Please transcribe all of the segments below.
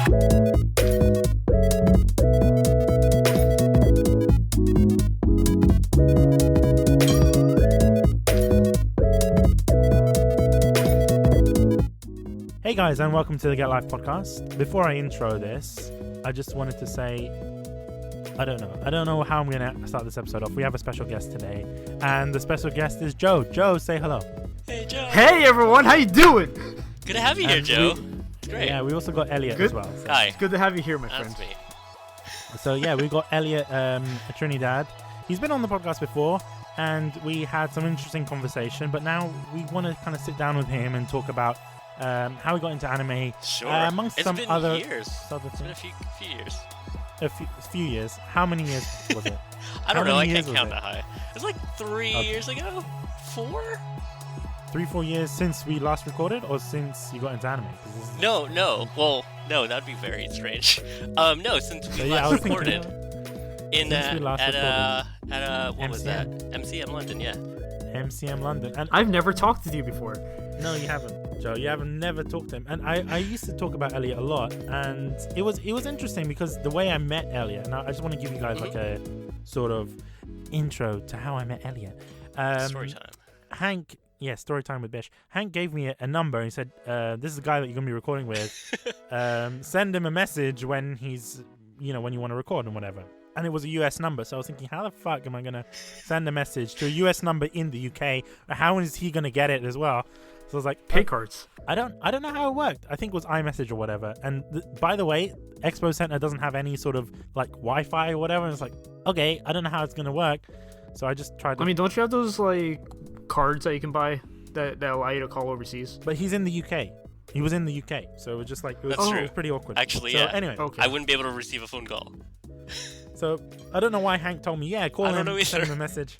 Hey guys, and welcome to the Get Life podcast. Before I intro this, I just wanted to say, I don't know how I'm going to start this episode off. We have a special guest today, and the special guest is Joe. Joe, say hello. Hey, Joe. Hey, everyone. How you doing? Good to have you here, Joe. Great. Yeah, we also got Elliot as well. So. Hi. Good to have you here, my friend. That's me. So yeah, we got Elliot Trinidad. He's been on the podcast before, and we had some interesting conversation, but now we want to kind of sit down with him and talk about how he got into anime. Sure. Amongst it's some been other years. Other It's been a things. few years. A few years. How many years was it? I don't How know. I many can't years count was that high. It's like 3 years ago? 4? 3-4 years since we last recorded, or since you got into anime? 'Cause this is- No. Well, no, that'd be very strange. No, since we So, yeah, I last was thinking, recorded in since we last recorded. at what was that? MCM. MCM London, yeah. MCM London. And I've never talked with you before. no, you haven't, Joe. You haven't never talked to him. And I used to talk about Elliot a lot, and it was interesting because the way I met Elliot. Now I just want to give you guys like a sort of intro to how I met Elliot. Story time. Hank, yeah, story time with Bish. Hank gave me a number and he said, "This is the guy that you're gonna be recording with. Send him a message when he's, when you want to record and whatever." And it was a US number, so I was thinking, how the fuck am I gonna send a message to a US number in the UK? How is he gonna get it as well? So I was like, Pay cards. I don't know how it worked. I think it was iMessage or whatever. And by the way, Expo Center doesn't have any sort of like Wi-Fi or whatever. And it's like, okay, I don't know how it's gonna work. So I just tried to. I mean, don't you have those like cards that you can buy that allow you to call overseas? But he's in the UK. He was in the UK, so it was just like it was, That's it true. was pretty awkward. Actually, so, yeah. Anyway, Okay. I wouldn't be able to receive a phone call. so I don't know why Hank told me, yeah, call I him, don't know send either. him a message.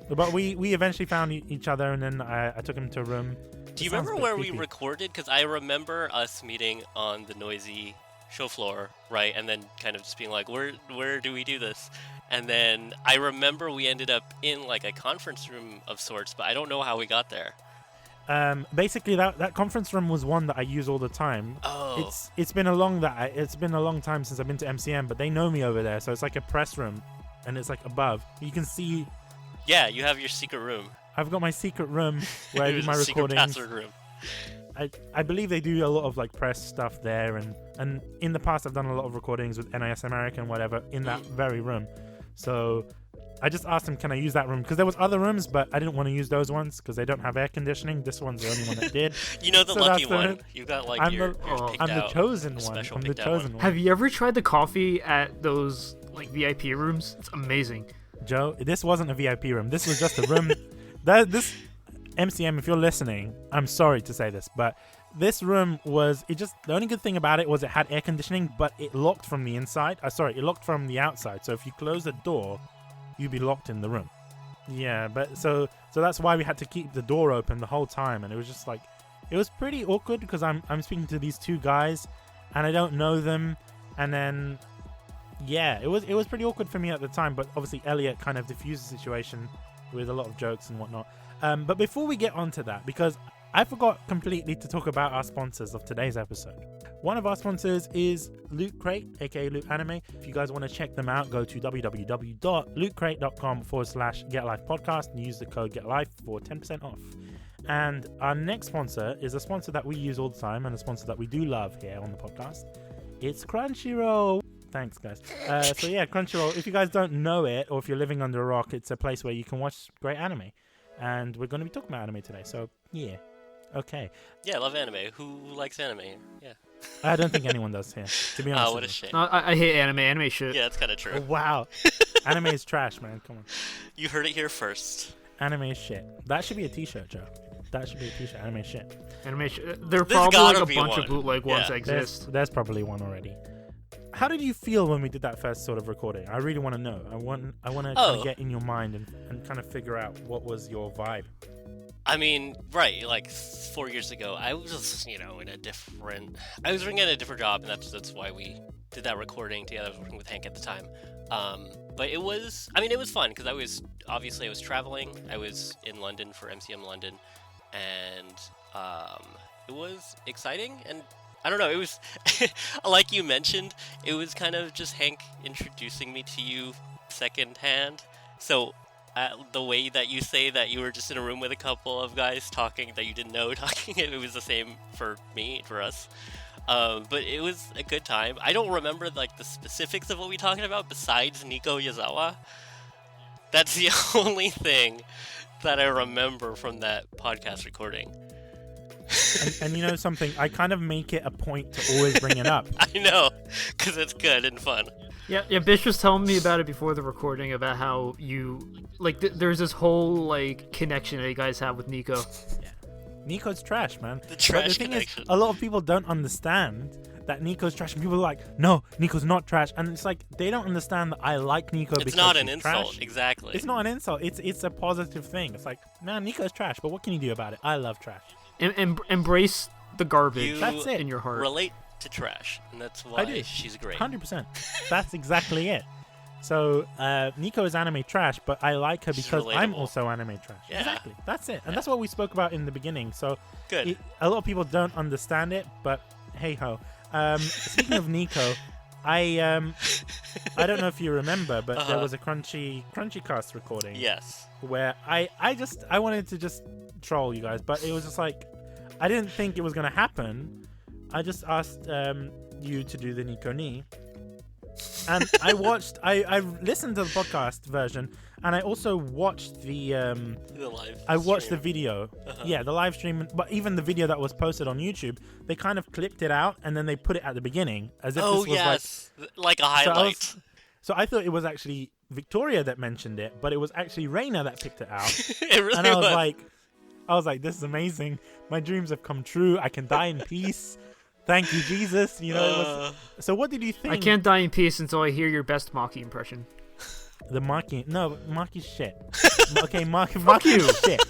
But we eventually found each other, and then I took him to a room. Do you It sounds remember a bit where we creepy. recorded? Because I remember us meeting on the noisy show floor, right? And then kind of just being like, where do we do this? And then I remember we ended up in like a conference room of sorts, but I don't know how we got there. Basically, that conference room was one that I use all the time. Oh. It's been a long time since I've been to MCM, but they know me over there, so it's like a press room, and it's like above. You can see. Yeah, you have your secret room. I've got my secret room where I do There's my a secret recordings. password room. I believe they do a lot of like press stuff there, and in the past I've done a lot of recordings with NIS America and whatever in that very room. So I just asked him, can I use that room? Because there was other rooms, but I didn't want to use those ones because they don't have air conditioning. This one's the only one that did. You know the So lucky that's the- one. You got like I'm your the- yours picked I'm the out. chosen one. special I'm the picked out chosen one. one. Have you ever tried the coffee at those like VIP rooms? It's amazing. Joe, this wasn't a VIP room. This was just a room. This MCM, if you're listening, I'm sorry to say this, but this room was the only good thing about it was it had air conditioning, but it locked from the inside. It locked from the outside. So if you close the door, you'd be locked in the room. Yeah, but so that's why we had to keep the door open the whole time, and it was just like it was pretty awkward because I'm speaking to these two guys, and I don't know them, and then yeah, it was pretty awkward for me at the time. But obviously Elliot kind of diffused the situation with a lot of jokes and whatnot. But before we get onto that, because I forgot completely to talk about our sponsors of today's episode. One of our sponsors is Loot Crate, aka Loot Anime. If you guys want to check them out, go to www.lootcrate.com/GetLifePodcast and use the code GetLife for 10% off. And our next sponsor is a sponsor that we use all the time and a sponsor that we do love here on the podcast. It's Crunchyroll. Thanks, guys. So yeah, Crunchyroll. If you guys don't know it, or if you're living under a rock, it's a place where you can watch great anime. And we're going to be talking about anime today. So yeah, okay. Yeah, I love anime. Who likes anime? Yeah. I don't think anyone does here, to be honest. Oh, what a with you. shame. I hate anime. Anime shit. Yeah, that's kind of Oh, true. wow. Anime is trash, man. Come on. You heard it here first. Anime is shit. That should be a t-shirt, Joe. That should be a t-shirt. Anime is shit. Anime shit. There are There's probably gotta like a be bunch one. of bootleg ones Yeah. that exist. There's probably one already. How did you feel when we did that first sort of recording? I really want to know. I want to kind Oh. of get in your mind and kind of figure out what was your vibe. I mean, right, like 4 years ago, I was just, I was working at a different job, and that's why we did that recording together. I was working with Hank at the time. But it was fun, because I was traveling. I was in London for MCM London, and it was exciting, and I don't know. It was like you mentioned. It was kind of just Hank introducing me to you secondhand. So the way that you say that you were just in a room with a couple of guys talking that you didn't know talking, it was the same for me, for us. But it was a good time. I don't remember like the specifics of what we talking about besides Nico Yazawa. That's the only thing that I remember from that podcast recording. And you know something? I kind of make it a point to always bring it up. I know, because it's good and fun. Yeah. Bish was telling me about it before the recording about how you like. There's this whole like connection that you guys have with Nico. Yeah. Nico's trash, man. The trash but the thing connection. is, a lot of people don't understand that Nico's trash, and people are like, "No, Nico's not trash," and it's like they don't understand that I like Nico because It's not an he's insult, trash. exactly. It's not an insult. It's a positive thing. It's like, man, Nico's trash, but what can you do about it? I love trash. Embrace the garbage You That's it. in your heart. relate to trash, and that's I why do. she's great. 100%. That's exactly it. So Nico is anime trash, but I like her She's because I'm relatable. also anime trash. Yeah. Exactly. That's it. And Yeah. that's what we spoke about in the beginning. So Good. a lot of people don't understand it, but hey ho. Speaking of Nico, I don't know if you remember, but there was a crunchy cast recording Yes. where I wanted to just troll you guys, but it was just like I didn't think it was gonna happen. I just asked you to do the Nico Ni. And I listened to the podcast version, and I also watched the live. I watched the stream. video. Uh-huh. Yeah, the live stream, but even the video that was posted on YouTube, they kind of clipped it out and then they put it at the beginning as if Oh this was yes, like a So I highlight. so I thought it was actually Victoria that mentioned it, but it was actually Reina that picked it out. It really And I was like, this is amazing. My dreams have come true. I can die in peace. Thank you, Jesus. You know, it was. So what did you think? I can't die in peace until I hear your best Maki impression. The Maki. No, Maki's shit. Okay, Maki's shit.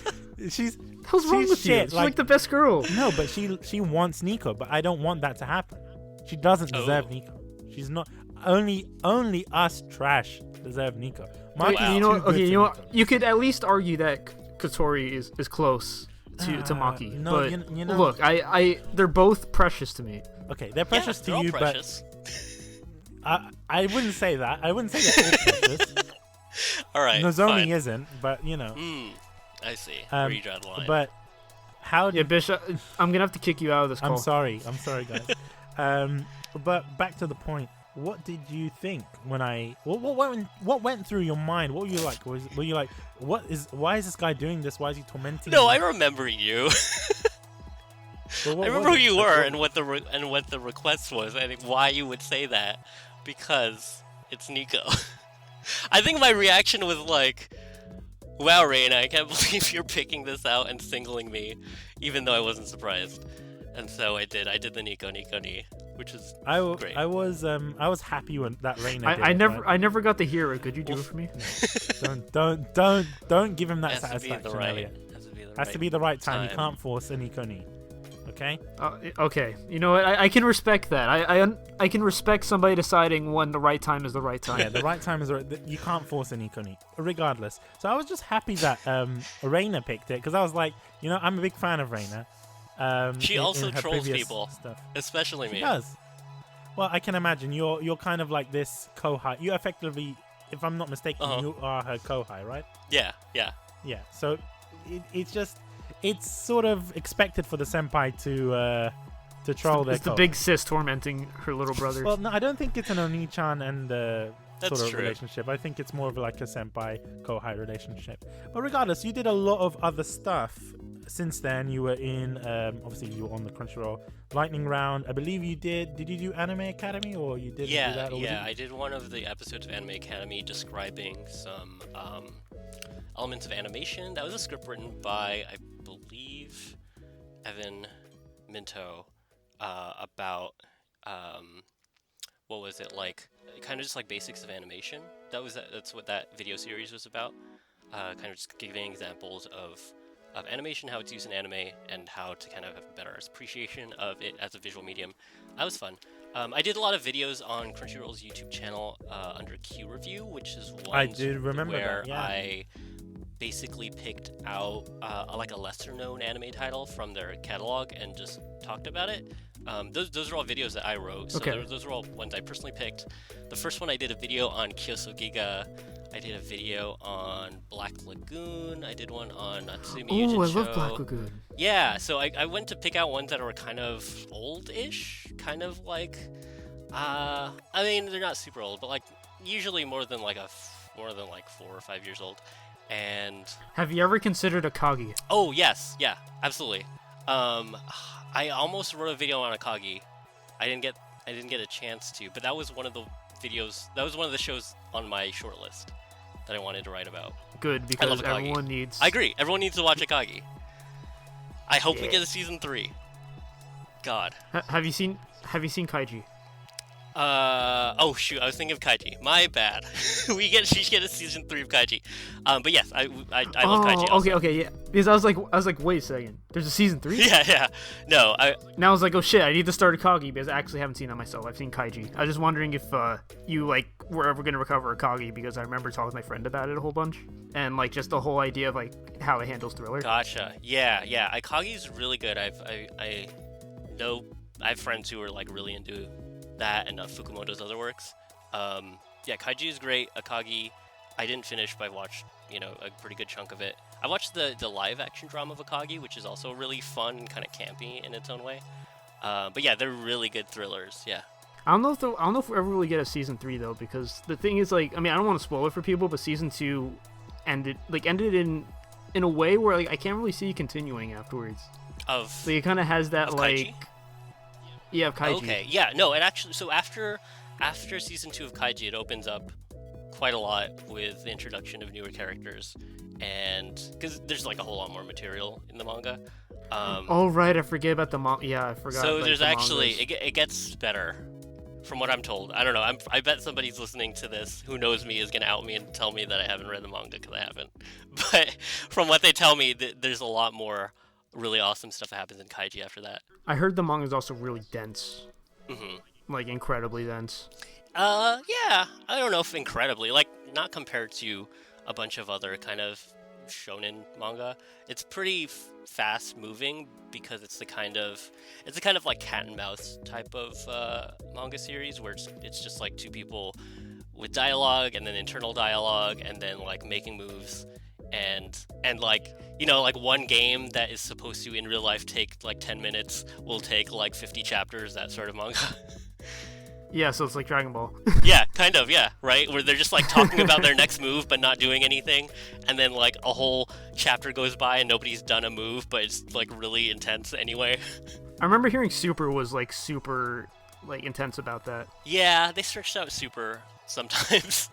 She's. What's wrong she's with you? shit. She's like the best girl. No, but she wants Nico, but I don't want that to happen. She doesn't deserve Oh. Nico. She's not. Only us trash deserve Nico. Maki's Wow. You know what? too good Okay, for you know what? Nico. You could at least argue that Katori is close to Maki. no, but you know- look, they're both precious to me. Okay, they're precious they're to all you, precious. but I wouldn't say that. I wouldn't say they're all precious. All right. Nozomi fine. isn't, but you know. I see. Where you draw the line. But how Yeah, did Bishop, I'm gonna have to kick you out of this call. I'm sorry, guys. But back to the point. What did you think when what went through your mind? What were you like? Were you like, why is this guy doing this? Why is he tormenting No, me? I remember you. Well, what I remember was who it? you were and what the request was. I think why you would say that, because it's Nico. I think my reaction was like, "Wow, Reina, I can't believe you're picking this out and singling me," even though I wasn't surprised. And so I did the Nico Ni, which is great. I was happy when that Reina did I it, never but I never got to hear it. Could you do it for me? don't give him that Has to be satisfaction, the right. Elliot. Has to be the right time. You time. can't force a Nico Ni. Okay? Okay, you know what? I can respect that. I can respect somebody deciding when the right time is the right time. Yeah, the right time is right. You can't force a Nico Ni, regardless. So I was just happy that Reina picked it, because I was like, you know, I'm a big fan of Reina. She also her trolls previous people. stuff. Especially She me. does. Well, I can imagine you're kind of like this Kohai. You effectively, if I'm not mistaken, you are her Kohai, right? Yeah. Yeah. So it's sort of expected for the senpai to troll their It's the Kohai. big sis tormenting her little brothers. Well, no, I don't think it's an Oni-chan and That's sort of true. relationship. I think it's more of like a senpai Kohai relationship. But regardless, you did a lot of other stuff since then. You were in obviously you were on the Crunchyroll Lightning Round. I believe you did you do Anime Academy, or you didn't do that? Or was Yeah. it- I did one of the episodes of Anime Academy describing some elements of animation. That was a script written by, I believe, Evan Minto, about what was it, like, kind of just like basics of animation. That's what that video series was about. Kind of just giving examples of animation, how it's used in anime, and how to kind of have a better appreciation of it as a visual medium. That was fun. I did a lot of videos on Crunchyroll's YouTube channel under Q Review, which is one I do remember where that, yeah. I basically picked out like a lesser known anime title from their catalog and just talked about it. Those are all videos that I wrote. So Okay. those are all ones I personally picked. The first one I did a video on Kyoso Giga. I did a video on Black Lagoon. I did one on Natsumi Ooh, I Yujincho. love Black Lagoon. Yeah, so I went to pick out ones that were kind of old-ish, kind of like, I mean, they're not super old, but like usually more than like 4 or 5 years old. And Have you ever considered Akagi? oh yes, yeah, absolutely. I almost wrote a video on Akagi. I didn't get a chance to, but that was one of the videos. That was one of the shows on my short list that I wanted to write about. Good, because love Akagi. everyone needs. I agree. Everyone needs to watch Akagi. I hope we Yeah. get a season 3. God. Have you seen Kaiji? Oh shoot, I was thinking of Kaiji. My bad. We should get a season 3 of Kaiji. But yes, I love Kaiji. Also. Okay, yeah. Because I was like, wait a second. There's a season 3? Yeah. No, Now I was like, oh shit, I need to start Akagi because I actually haven't seen that myself. I've seen Kaiji. I was just wondering if you like were ever gonna recover Akagi because I remember talking with my friend about it a whole bunch and like just the whole idea of like how it handles thriller. Gotcha. Yeah. Akagi's really good. I know I have friends who are like really into that and Fukumoto's other works. Yeah, Kaiji is great. Akagi, I didn't finish, but I watched a pretty good chunk of it. I watched the live action drama of Akagi, which is also really fun and kind of campy in its own way. But yeah, they're really good thrillers. Yeah. I don't know if we ever really get a season 3 though, because the thing is like, I mean, I don't want to spoil it for people, but season 2 ended in a way where like I can't really see it continuing afterwards. Of Like it kind of has that of like. Kaiji? Yeah, of Kaiji. Okay, yeah, no, and actually, so after season 2 of Kaiji, it opens up quite a lot with the introduction of newer characters, and because there's like a whole lot more material in the manga. Oh right, I forget about the manga. Yeah, I forgot. So like, there's the actually mangas. it gets better, from what I'm told. I don't know. I bet somebody's listening to this who knows me is gonna out me and tell me that I haven't read the manga because I haven't. But from what they tell me, there's a lot more really awesome stuff that happens in Kaiji after that. I heard the manga is also really dense, Hmm. like incredibly dense. Yeah, I don't know if incredibly, like, not compared to a bunch of other kind of shonen manga. It's pretty fast moving because it's the kind of like cat and mouse type of manga series where it's just like two people with dialogue and then internal dialogue and then like making moves and like like one game that is supposed to in real life take like 10 minutes will take like 50 chapters, that sort of manga. Yeah, so it's like Dragon Ball. Yeah, kind of, yeah, right? Where they're just like talking about their next move but not doing anything, and then like a whole chapter goes by and nobody's done a move, but it's like really intense anyway. I remember hearing Super was like super like intense about that. Yeah, they stretched out super sometimes.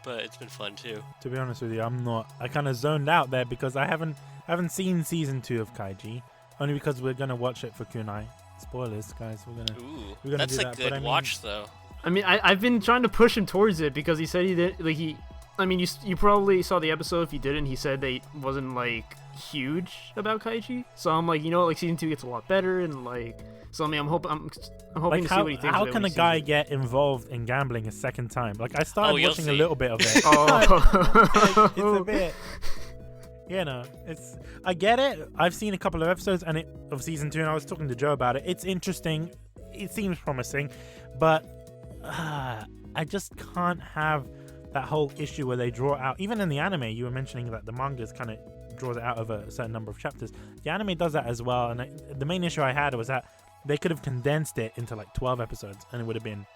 But it's been fun too. To be honest with you, I kind of zoned out there because I haven't seen season 2 of Kaiji, only because we're gonna watch it for Kunai. Spoilers, guys. We're gonna That's do a that, good but I mean, watch though. I mean, I've been trying to push him towards it because he said he did like he. I mean, you probably saw the episode. If you didn't, he said they wasn't like huge about Kaiji. So I'm like, like season 2 gets a lot better, and like, so I mean, I'm hoping Like to see what he thinks. how of it can when a he guy sees it. get involved in gambling a second time? Like I started you'll watching see. a little bit of it. Oh. It's a bit, I get it. I've seen a couple of episodes of season 2, and I was talking to Joe about it. It's interesting. It seems promising, but I just can't have that whole issue where they draw out. Even in the anime, you were mentioning that the manga kind of draws it out of a certain number of chapters. The anime does that as well, and the main issue I had was that they could have condensed it into like 12 episodes, and it would have been,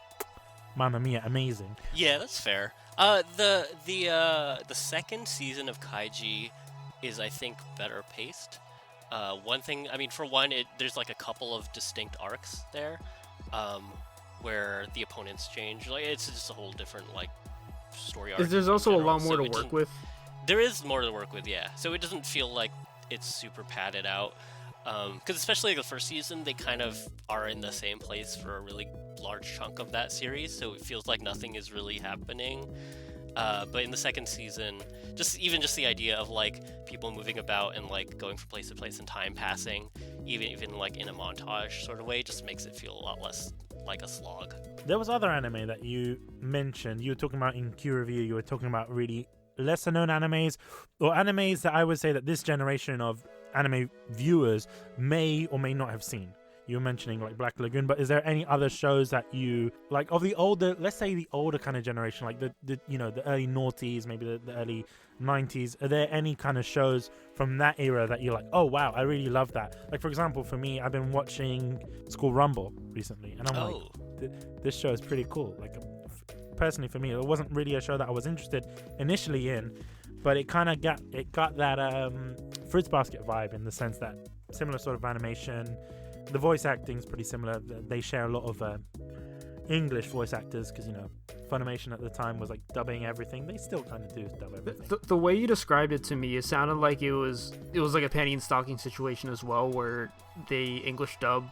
Mamma Mia, amazing. Yeah, that's fair. The second season of Kaiji is, I think, better paced. One thing, I mean, for one, there's like a couple of distinct arcs there, where the opponents change. Like it's just a whole different like story arc. There's in also a general, lot more so to it work doesn't- with. There is more to work with, yeah. So it doesn't feel like it's super padded out. Because especially like the first season, they kind of are in the same place for a really large chunk of that series, so it feels like nothing is really happening. But in the second season, just the idea of like people moving about and like going from place to place and time passing, even like in a montage sort of way, just makes it feel a lot less like a slog. There was other anime that you mentioned. You were talking about in Q Review, you were talking about really lesser known animes, or animes that I would say that this generation of anime viewers may or may not have seen. You were mentioning like Black Lagoon, but is there any other shows that you like of the older, let's say the older kind of generation, like the early noughties, maybe the early 90s? Are there any kind of shows from that era that you're like, oh wow, I really love that? Like for example, for me, I've been watching School Rumble recently, and I'm like, this show is pretty cool. Like personally for me, it wasn't really a show that I was interested initially in, but it kind of got that Fruits Basket vibe, in the sense that similar sort of animation. The voice acting is pretty similar. They share a lot of English voice actors, because Funimation at the time was like dubbing everything. They still kind of do dub everything. The way you described it to me, it sounded like it was like a panty and stocking situation as well, where the English dub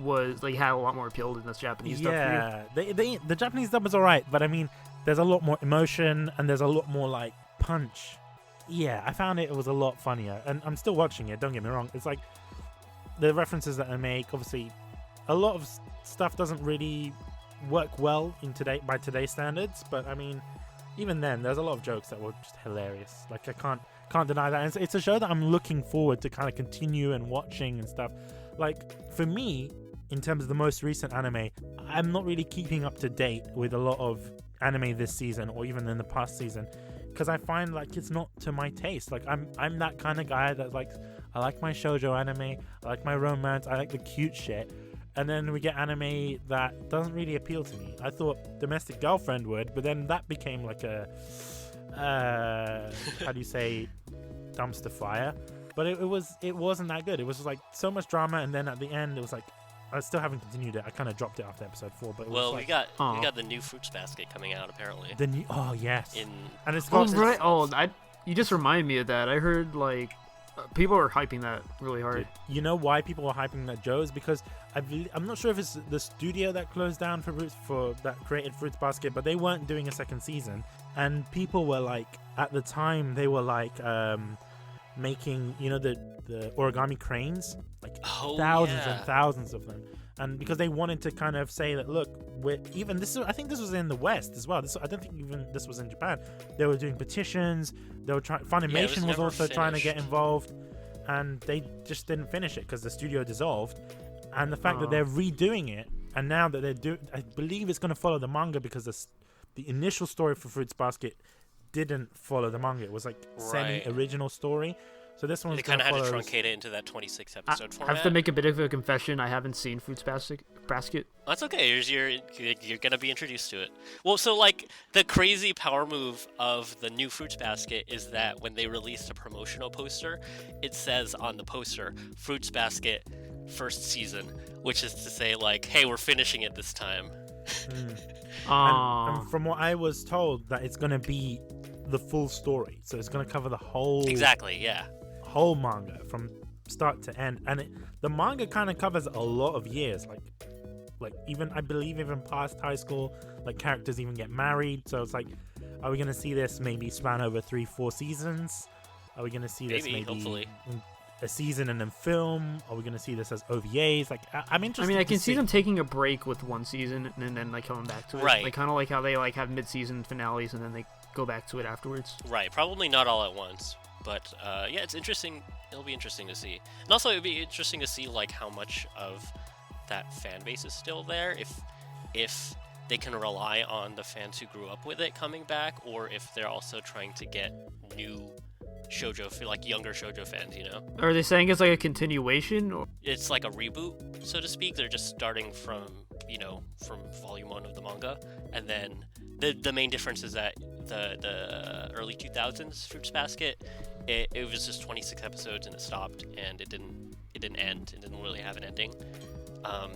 was like had a lot more appeal than this Japanese dub. Yeah, the Japanese dub is alright, but I mean, there's a lot more emotion and there's a lot more like punch. Yeah, I found it was a lot funnier, and I'm still watching it. Don't get me wrong. It's like the references that I make, obviously, a lot of stuff doesn't really work well by today's standards. But I mean, even then, there's a lot of jokes that were just hilarious. Like I can't deny that. And it's a show that I'm looking forward to kind of continue and watching and stuff. Like for me, in terms of the most recent anime, I'm not really keeping up to date with a lot of anime this season or even in the past season, because I find like it's not to my taste. Like I'm that kind of guy that's like, I like my shoujo anime, I like my romance, I like the cute shit, and then we get anime that doesn't really appeal to me. I thought Domestic Girlfriend would, but then that became like a how do you say, dumpster fire. But it wasn't that good. It was just like so much drama, and then at the end it was like, I still haven't continued it. I kind of dropped it after episode 4. But it was like, we got the new Fruits Basket coming out apparently. The new, yes, and it's you just remind me of that. I heard like people are hyping that really hard. Dude, you know why people are hyping that, Joe? Is because I'm not sure if it's the studio that closed down for that created Fruits Basket, but they weren't doing a second season, and people were like, at the time they were like making the origami cranes, like thousands and thousands of them, and because they wanted to kind of say that, look, I think this was in the West as well. I don't think even this was in Japan. They were doing petitions. They were trying. Funimation was also trying to get involved, and they just didn't finish it because the studio dissolved. And the fact that they're redoing it, and now that I believe it's going to follow the manga, because the initial story for Fruits Basket didn't follow the manga. It was like semi-original story. So this one's kind of had to truncate it into that 26 episode format. I have to make a bit of a confession. I haven't seen Fruits Basket. That's okay. You're gonna be introduced to it. Well, so like the crazy power move of the new Fruits Basket is that when they released a promotional poster, it says on the poster Fruits Basket first season, which is to say like, hey, we're finishing it this time. And from what I was told, that it's gonna be the full story, so it's gonna cover the whole whole manga from start to end, and the manga kind of covers a lot of years, like even I believe even past high school, like characters even get married. So it's like, are we gonna see this maybe span over 3-4 seasons? Are we gonna see this maybe hopefully a season and then film? Are we gonna see this as OVAs? Like I'm interested. I mean, I can see them taking a break with one season and then like coming back to it, right? Like kind of like how they like have mid-season finales and then they go back to it afterwards. Right, probably not all at once, but yeah, it's interesting. It'll be interesting to see, and also it'll be interesting to see like how much of that fan base is still there, if they can rely on the fans who grew up with it coming back, or if they're also trying to get new shoujo, like younger shoujo fans, Are they saying it's like a continuation, or it's like a reboot, so to speak? They're just starting from from volume 1 of the manga, and then the main difference is that the early 2000s Fruits Basket, it was just 26 episodes and it stopped, and it didn't end. It didn't really have an ending,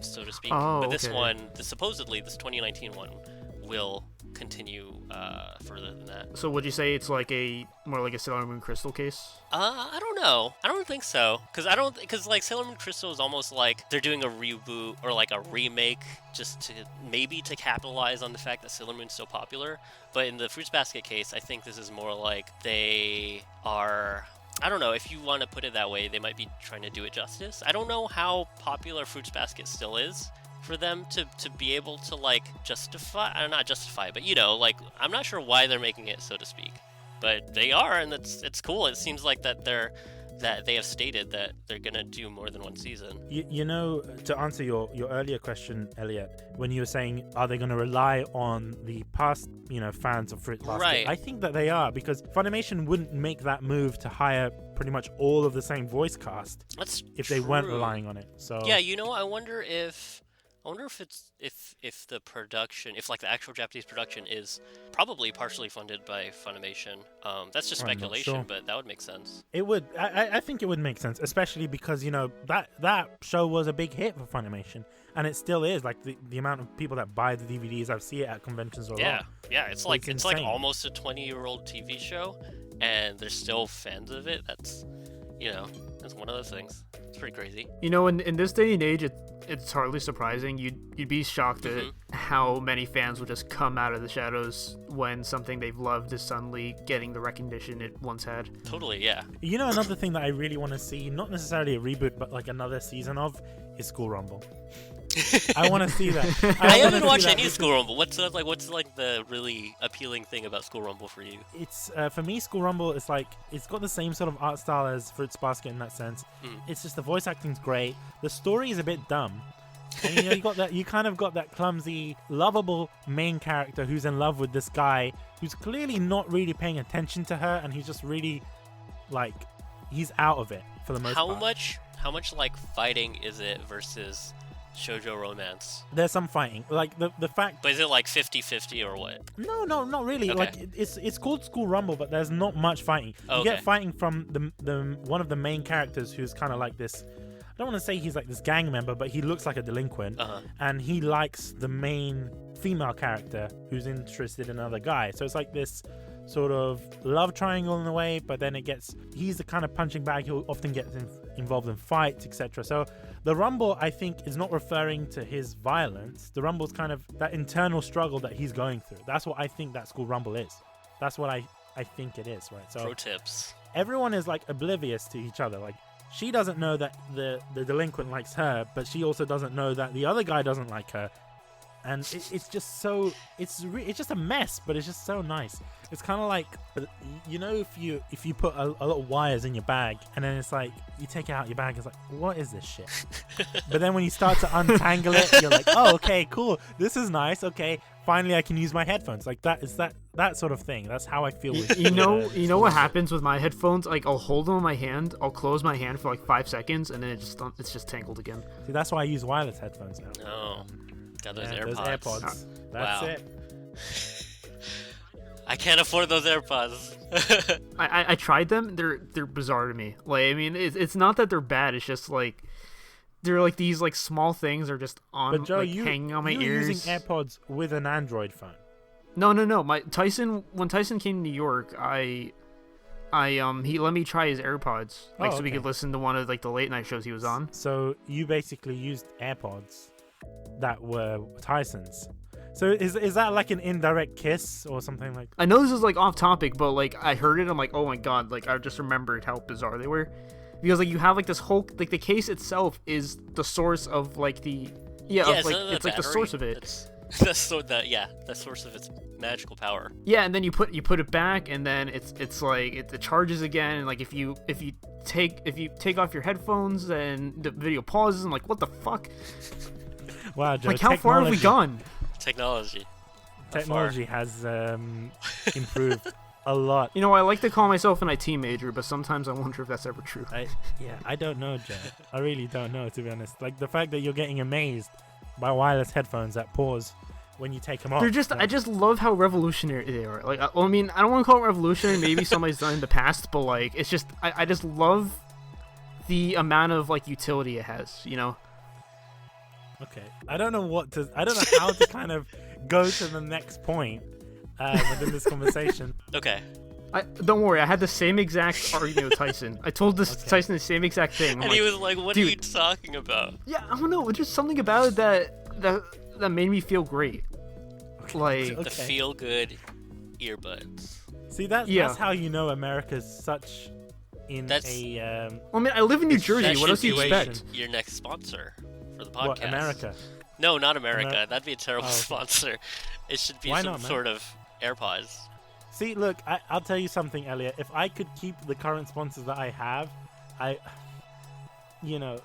so to speak. But this one, supposedly this 2019 one, will continue further than that. So would you say it's like more like a Sailor Moon Crystal case? I don't know. I don't think so. Because like Sailor Moon Crystal is almost like they're doing a reboot or like a remake just to capitalize on the fact that Sailor Moon's so popular. But in the Fruits Basket case, I think this is more like they are, I don't know, if you want to put it that way, they might be trying to do it justice. I don't know how popular Fruits Basket still is for them to be able to like not justify, but like I'm not sure why they're making it, so to speak, but they are, and it's cool. It seems like that they're that they have stated that they're gonna do more than one season. You know, to answer your earlier question, Elliot, when you were saying, are they going to rely on the past, fans of Fruit Basket? Right. I think that they are, because Funimation wouldn't make that move to hire pretty much all of the same voice cast if they weren't relying on it. So yeah, I wonder if it's if the production, if like the actual Japanese production is probably partially funded by Funimation. That's just speculation, sure. but that would make sense. It would. I think it would make sense, especially because that show was a big hit for Funimation, and it still is. Like the amount of people that buy the DVDs, I see it at conventions a lot. Yeah, it's like insane. almost a 20-year-old TV show, and there's still fans of it. That's that's one of those things. It's pretty crazy. In this day and age, it's hardly surprising. You'd be shocked at how many fans will just come out of the shadows when something they've loved is suddenly getting the recognition it once had. Totally, yeah. Another thing that I really want to see, not necessarily a reboot, but like another season of, is School Rumble. I want to see that. I haven't watched any School Rumble. What's the really appealing thing about School Rumble for you? It's for me, School Rumble is like, it's got the same sort of art style as Fruits Basket in that sense. It's just the voice acting's great. The story is a bit dumb. And, you kind of got that clumsy, lovable main character who's in love with this guy who's clearly not really paying attention to her, and he's just really like, he's out of it for the most part. How much like fighting is it versus shoujo romance? There's some fighting, like the fact. But is it like 50-50 or what? No, not really. Okay. Like it's called School Rumble, but there's not much fighting. Okay. You get fighting from the one of the main characters who's kind of like this. I don't want to say he's like this gang member, but he looks like a delinquent, and he likes the main female character who's interested in another guy. So it's like this sort of love triangle in a way, but then he's the kind of punching bag who often gets involved in fights, etc. So the Rumble, I think, is not referring to his violence. The Rumble's kind of that internal struggle that he's going through. That's what I think that School Rumble is. That's what I think it is, right? So pro tips. Everyone is like oblivious to each other. Like, she doesn't know that the delinquent likes her, but she also doesn't know that the other guy doesn't like her. And it's just so it's just a mess, but it's just so nice. It's kind of like, if you put a lot of wires in your bag, and then it's like you take it out your bag, it's like, what is this shit? But then when you start to untangle it, you're like, oh, okay, cool, this is nice. Okay, finally I can use my headphones. Like that is that sort of thing. That's how I feel with you know what happens with my headphones? Like, I'll hold them in my hand, I'll close my hand for like 5 seconds, and then it's just tangled again. See, that's why I use wireless headphones now. Oh. Got those AirPods. Those AirPods. That's wow. it. I can't afford those AirPods. I tried them. They're bizarre to me. Like, I mean, it's not that they're bad. It's just like they're like these like small things are just on, but Joe, hanging on my ears. You're using AirPods with an Android phone. No. When Tyson came to New York, he let me try his AirPods, so we could listen to one of like the late night shows he was on. So you basically used AirPods that were Tyson's. So is that like an indirect kiss or something like? I know this is like off topic, but like I heard it, I'm like, oh my god, like I just remembered how bizarre they were, because like you have like this whole like the case itself is the source of like the it's like the source of it. The source of its magical power. Yeah, and then you put it back, and then it's like it charges again, and like if you take off your headphones, then the video pauses. I'm like, what the fuck? Wow, Joe, like how far have we gone? Technology has improved a lot. I like to call myself an IT major, but sometimes I wonder if that's ever true. I don't know, Joe. I really don't know, to be honest. Like the fact that you're getting amazed by wireless headphones that pause when you take them off. I just love how revolutionary they are. Like, I mean, I don't want to call it revolutionary. Maybe somebody's done it in the past, but like, it's just, I just love the amount of like utility it has. Okay, I don't know how to kind of go to the next point within this conversation. Okay. Don't worry, I had the same exact argument with Tyson. I told Tyson the same exact thing. And he was like, what are you talking about? Yeah, I don't know. Just something about it that made me feel great. Okay. Like the feel-good earbuds. See, that's how you know America's such in a... I mean, I live in New Jersey. What else do you expect? Your next sponsor for the podcast. What, America? No, not America. That'd be a terrible sponsor. It should be some sort of AirPods. See, look, I'll tell you something, Elliot. If I could keep the current sponsors that I have, you know,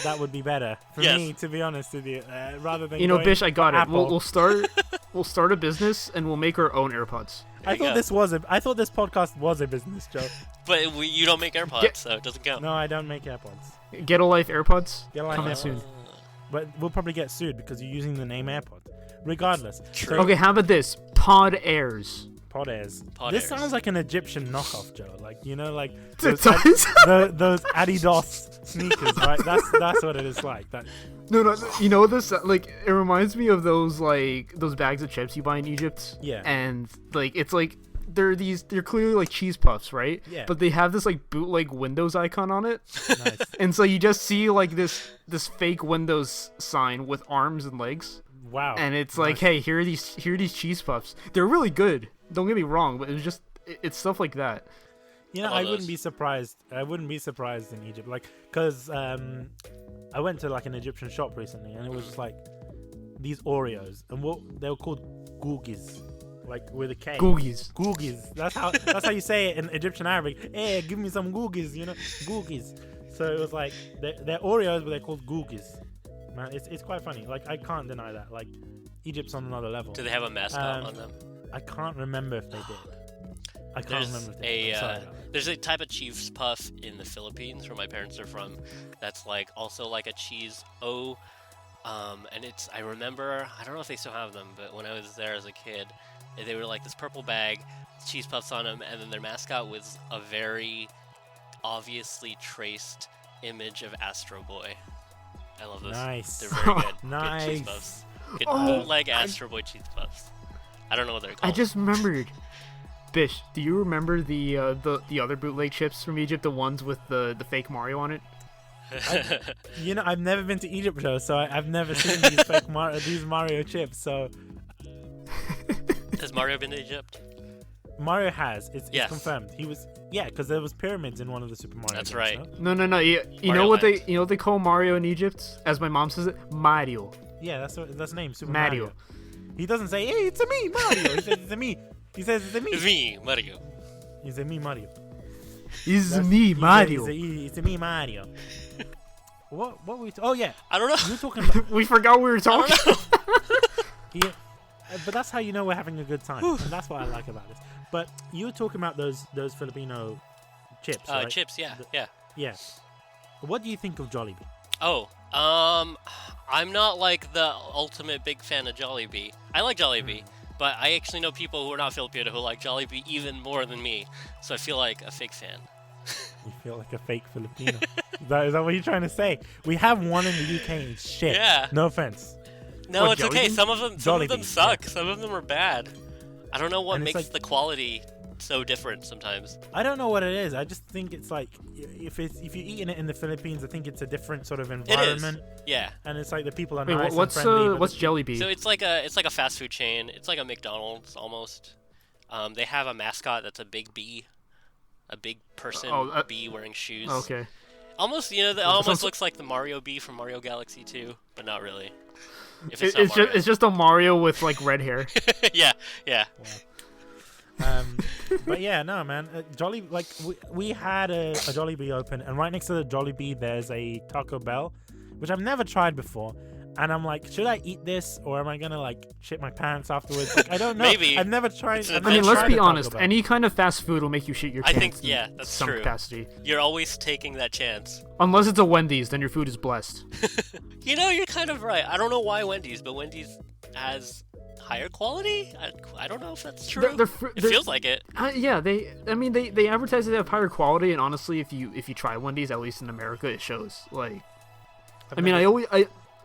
that would be better for Yes. me, to be honest with you, rather than You know, going Bish, I got for it. Apple. We'll start a business and we'll make our own AirPods. There I you thought go. this podcast was a business, Joe. But you don't make AirPods, Get- so it doesn't count. No, I don't make AirPods. Get a Life AirPods Get a Life coming AirPods. soon. But we'll probably get sued because you're using the name AirPod. Regardless. True. Okay, how about this? Pod Airs. Pod Airs. Pod This Airs. sounds like an Egyptian knockoff, Joe. Like, you know, like It those, does. those Adidas sneakers, right? That's what it is like. That No, you know this? Like, it reminds me of those bags of chips you buy in Egypt. Yeah. And like, it's like they're clearly like cheese puffs, right? Yeah. But they have this like bootleg Windows icon on it, nice. and so you just see like this fake Windows sign with arms and legs, Wow. and it's like, Nice. hey, here are these cheese puffs. They're really good. Don't get me wrong, but it's stuff like that. You know, I love I wouldn't those. be surprised. I wouldn't be surprised in Egypt, like, cause I went to like an Egyptian shop recently, and it was just like these Oreos, and what they were called gougis, like with a K. Googies. Gougis. That's how you say it in Egyptian Arabic. Hey, give me some gougis, you know, gougis. So it was like they're Oreos, but they're called gougis. Man, it's quite funny. Like, I can't deny that. Like, Egypt's on another level. Do they have a mascot Um, on them? I can't remember if they did. I can't remember if they did. I'm sorry about that. There's a type of cheese puff in the Philippines where my parents are from that's like also like a cheese O. And I remember, I don't know if they still have them, but when I was there as a kid, they were like this purple bag, cheese puffs on them, and then their mascot was a very obviously traced image of Astro Boy. I love those. Nice. They're very good. Nice. Good cheese puffs. Good Oh, bootleg Astro Boy cheese puffs. I don't know what they're I called. just remembered. Bish, do you remember the other bootleg chips from Egypt, the ones with the fake Mario on it? You know, I've never been to Egypt, Joe, so I've never seen these these Mario chips. So Has Mario been to Egypt? Mario has. It's Yes. confirmed. He was, yeah, because there was pyramids in one of the Super Mario. That's games, right. no? No. You Mario know what Land. they call Mario in Egypt? As my mom says it, Mario. Yeah, that's the name. Super Mario. Mario. He doesn't say, "Hey, it's a me, Mario." He says, "It's a me." He says, "It's a me." It's me, Mario. He's a me, Mario. Is That's- me, he says, Mario. It's a me, Mario. What were we? Oh yeah, I don't know. you were talking about. We forgot we were I talking. don't know. Yeah, but that's how you know we're having a good time, and that's what I like about this. But you were talking about those Filipino chips, right? Chips, yeah, The- yeah. Yeah. What do you think of Jollibee? Oh, I'm not like the ultimate big fan of Jollibee. I like Jollibee, but I actually know people who are not Filipino who like Jollibee even more than me. So I feel like a fake fan. You feel like a fake Filipino. Is that what you're trying to say? We have one in the UK. It's shit. Yeah. No offense. No, What, it's okay. Jollibee? Some of them Jollibee, suck. Some of them are bad. I don't know what And it's makes like- the quality so different sometimes. I don't know what it is. I just think it's like if you're eating it in the Philippines, I think it's a different sort of It is. environment, Yeah. and it's like the people are Wait, nice what's and friendly. but what's Jollibee? So it's like a fast food chain. It's like a McDonald's almost. They have a mascot that's a big bee, a big person bee wearing shoes. Okay. Almost, that So- almost so- looks like the Mario bee from Mario Galaxy 2, but not really. If It's, not it's just it's just a Mario with like red hair. yeah, yeah. But yeah, no, man. Jollibee, like we had a Jollibee open, and right next to the Jollibee, there's a Taco Bell, which I've never tried before. And I'm like, should I eat this, or am I gonna like shit my pants afterwards? Like, I don't know. Maybe. I've never tried. It's an I've I mean, never let's tried be a Taco honest. Bell. Any kind of fast food will make you shit your I pants. think, in yeah, that's some true. capacity. You're always taking that chance. Unless it's a Wendy's, then your food is blessed. You're kind of right. I don't know why Wendy's, but Wendy's has higher quality. I don't know if that's true. It feels like it. Yeah, they advertise that they have higher quality, and honestly, if you try Wendy's, at least in America, it shows. Like,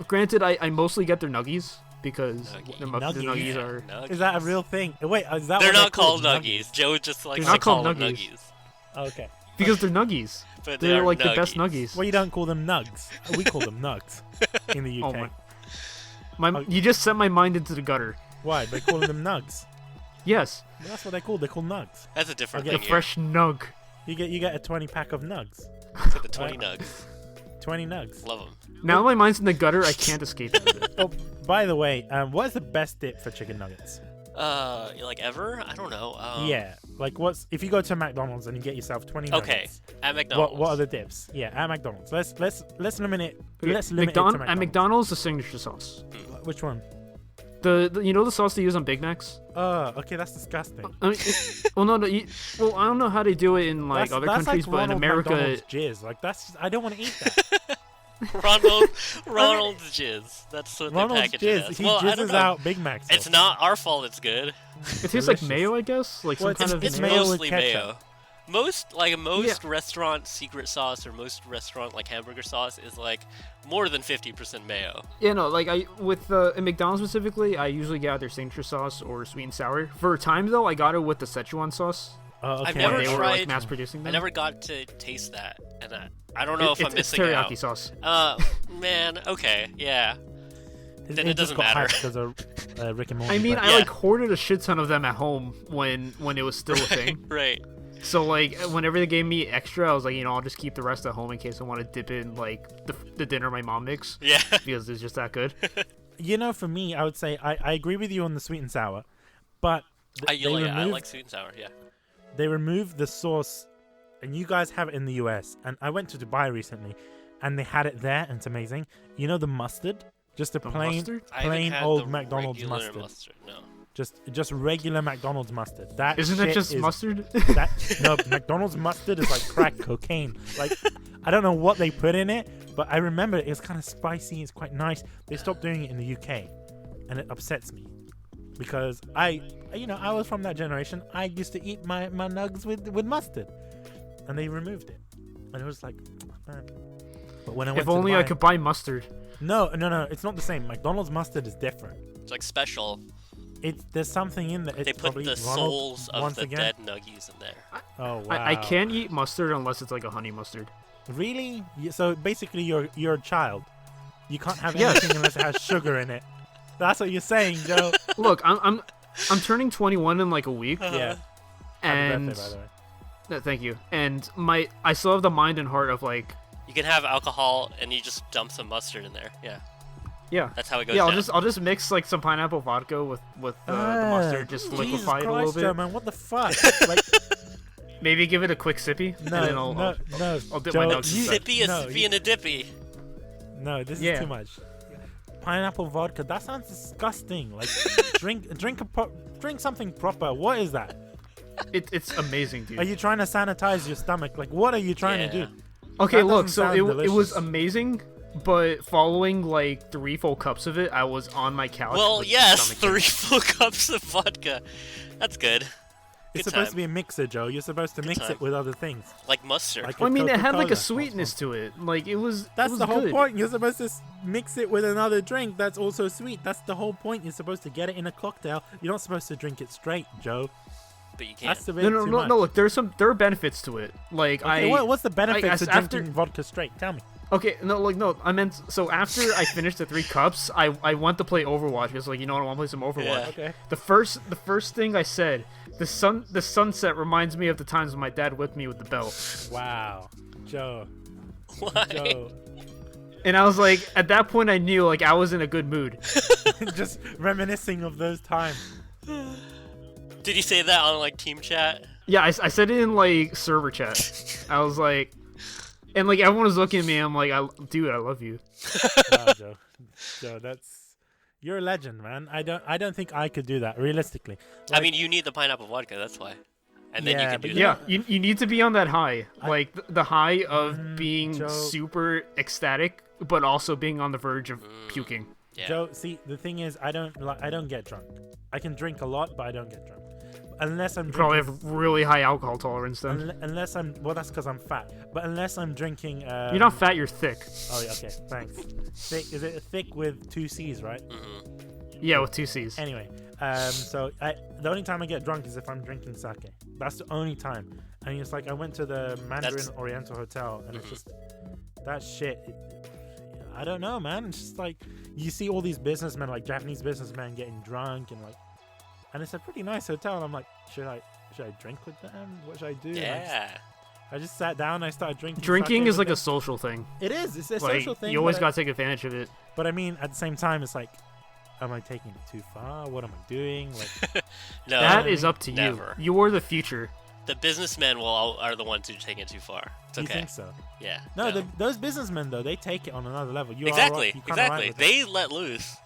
granted, I mostly get their nuggies because Nuggie. the Nuggies. nuggies are. Nuggies. Is that a real thing? Wait, is that They're what not called nuggies. Joe just likes They're to not call called them nuggies. nuggies. Okay. Because they're nuggies. But They're they're like the best nuggies. nuggies. Well, you don't call them nugs. We call them nugs in the UK. Oh you just sent my mind into the gutter. Why? By calling them nugs. Yes, That's what they're called. They're called nugs. That's a different Okay. the thing. fresh nug. You get a 20 pack of nugs. Here. The 20 nugs. 20 nugs. Love them. Now my mind's in the gutter. I can't escape out of it. Oh, by the way, what is the best dip for chicken nuggets? Like ever? I don't know. Yeah, like what's if you go to McDonald's and you get yourself 20 Okay, nuggets, at McDonald's. what are the dips? Yeah, at McDonald's. Let's limit it. Okay, Let's limit it to McDonald's. At McDonald's, the signature sauce. Which one? The you know the sauce they use on Big Macs? Okay, that's disgusting. I mean, well, no, well, I don't know how they do it in like other countries, like but in Ronald America, McDonald's jizz. Like I don't want to eat that. Ronald's jizz. That's what Ronald's they package it jizz. as. He Well, I don't jizzes know. out Big Macs. It's not our fault. It's good. it tastes like delicious. mayo, I guess, like Well, some kind of It's mayo with mostly ketchup. mayo. Most restaurant secret sauce or most restaurant like hamburger sauce is like more than 50% mayo. Yeah, no, like in McDonald's specifically, I usually get either signature sauce or sweet and sour. For a time though, I got it with the Szechuan sauce. Oh, okay. I've never They were tried. like mass producing I them. never got to taste that, and I don't know if I'm It's missing teriyaki out. sauce. Man, okay, yeah. Then it just doesn't got matter. hyped because of Rick and Morty. I mean, but- I Yeah. like hoarded a shit ton of them at home when it was still a thing. Right. So like whenever they gave me extra, I was like, I'll just keep the rest at home in case I want to dip in like the dinner my mom makes Yeah. because it's just that good. for me, I would say I agree with you on the sweet and sour, but I removed- like sweet and sour. Yeah. they removed the sauce, and you guys have it in the US. And I went to Dubai recently, and they had it there, and it's amazing. You know the mustard, just a The plain, mustard? I haven't plain had old the McDonald's regular mustard. No. Just regular McDonald's mustard. That Isn't that shit just is, mustard? No, McDonald's mustard is like crack cocaine. Like I don't know what they put in it, but I remember it was kind of spicy. It's quite nice. They stopped doing it in the UK, and it upsets me because I was from that generation. I used to eat my nugs with mustard, and they removed it, and it was like, man. But when I went If to only I Dubai- could buy mustard. No, it's not the same. McDonald's mustard is different. It's like special. There's something in there. It's They put probably the Ronald, souls of once the again. dead nuggies in there. Oh wow! I can't eat mustard unless it's like a honey mustard. Really? So basically, you're a child. You can't have Yes. anything unless it has sugar in it. That's what you're saying, Joe. Look, I'm turning 21 in like a week, Yeah. Happy and birthday, by the way. no, thank you. And I still have the mind and heart of like, You can have alcohol and you just dump some mustard in there. Yeah. yeah. That's how it goes Yeah, down. I'll just mix like some pineapple vodka with the mustard, just Jesus liquefy it a Christ, little bit. Joe, man, what the fuck? Like, Maybe give it a quick sippy. and then no, I'll no, dip Joe, my nose you- in it. Sippy, a no, sippy, and a dippy. No, this Yeah. is too much. Pineapple vodka. That sounds disgusting. Like, drink something proper. What is that? It's amazing, dude. Are you trying to sanitize your stomach? Like, what are you trying to Yeah. do? Okay, That look, doesn't so sound it was delicious. amazing, but following like 3 full cups of it, I was on my couch. Well, with yes, stomach 3 ache. full cups of vodka. That's good. It's Good supposed to time. be a mixer, Joe. You're supposed to Good mix time. it with other things. Like mustard. Like Well, I mean, it had like Coca-Cola. a sweetness to it. Like it was. That's it was the whole good. point. You're supposed to mix it with another drink that's also sweet. That's the whole point. You're supposed to get it in a cocktail. You're not supposed to drink it straight, Joe. but you can't. That's the bit No, too no, much. no. Look, there are benefits to it. Like Okay, what's the benefits of after- drinking vodka straight? Tell me. Okay, no. I meant so after I finished the 3 cups, I went to play Overwatch. I was like, I want to play some Overwatch. Yeah. Okay. The first thing I said, the sunset reminds me of the times when my dad whipped me with the belt. Wow, Joe. Why? Joe. And I was like, at that point, I knew like I was in a good mood. Just reminiscing of those times. Did you say that on like team chat? Yeah, I said it in like server chat. I was like, and like everyone was looking at me. I'm like, dude, I love you. Wow, Joe. Joe, you're a legend, man. I don't think I could do that realistically. I mean, you need the pineapple vodka. That's why. And then you Yeah, can do but that. Yeah, you need to be on that high, like the high of being Joe. super ecstatic, but also being on the verge of puking. Yeah. Joe, see, the thing is, I don't get drunk. I can drink a lot, but I don't get drunk. Unless I'm You probably drinking, have really high alcohol tolerance then. unless I'm that's because I'm fat. But unless I'm drinking, You're not fat, you're thick. Oh, yeah, okay, thanks. Thick is it thick with 2 C's, right? Yeah, with 2 C's. Anyway, so the only time I get drunk is if I'm drinking sake. That's the only time. And it's like I went to the Mandarin That's- Oriental Hotel, and it's just that shit. I don't know, man. It's just like you see all these businessmen, like Japanese businessmen, getting drunk and like, and it's a pretty nice hotel. And I'm like, should I drink with them? What should I do? And Yeah. I just sat down. I started drinking. Drinking sake is with like a them. social thing. It is. It's a Like social thing. you always but gotta take advantage of it. But I mean, at the same time, it's like am I taking it too far? What am I doing? Like, No, That is up to never. you. You're the future. The businessmen are the ones who take it too far. It's do you okay. think so? Yeah. No, those businessmen though, they take it on another level. You exactly. Are right, you're kinda right with it. They let loose.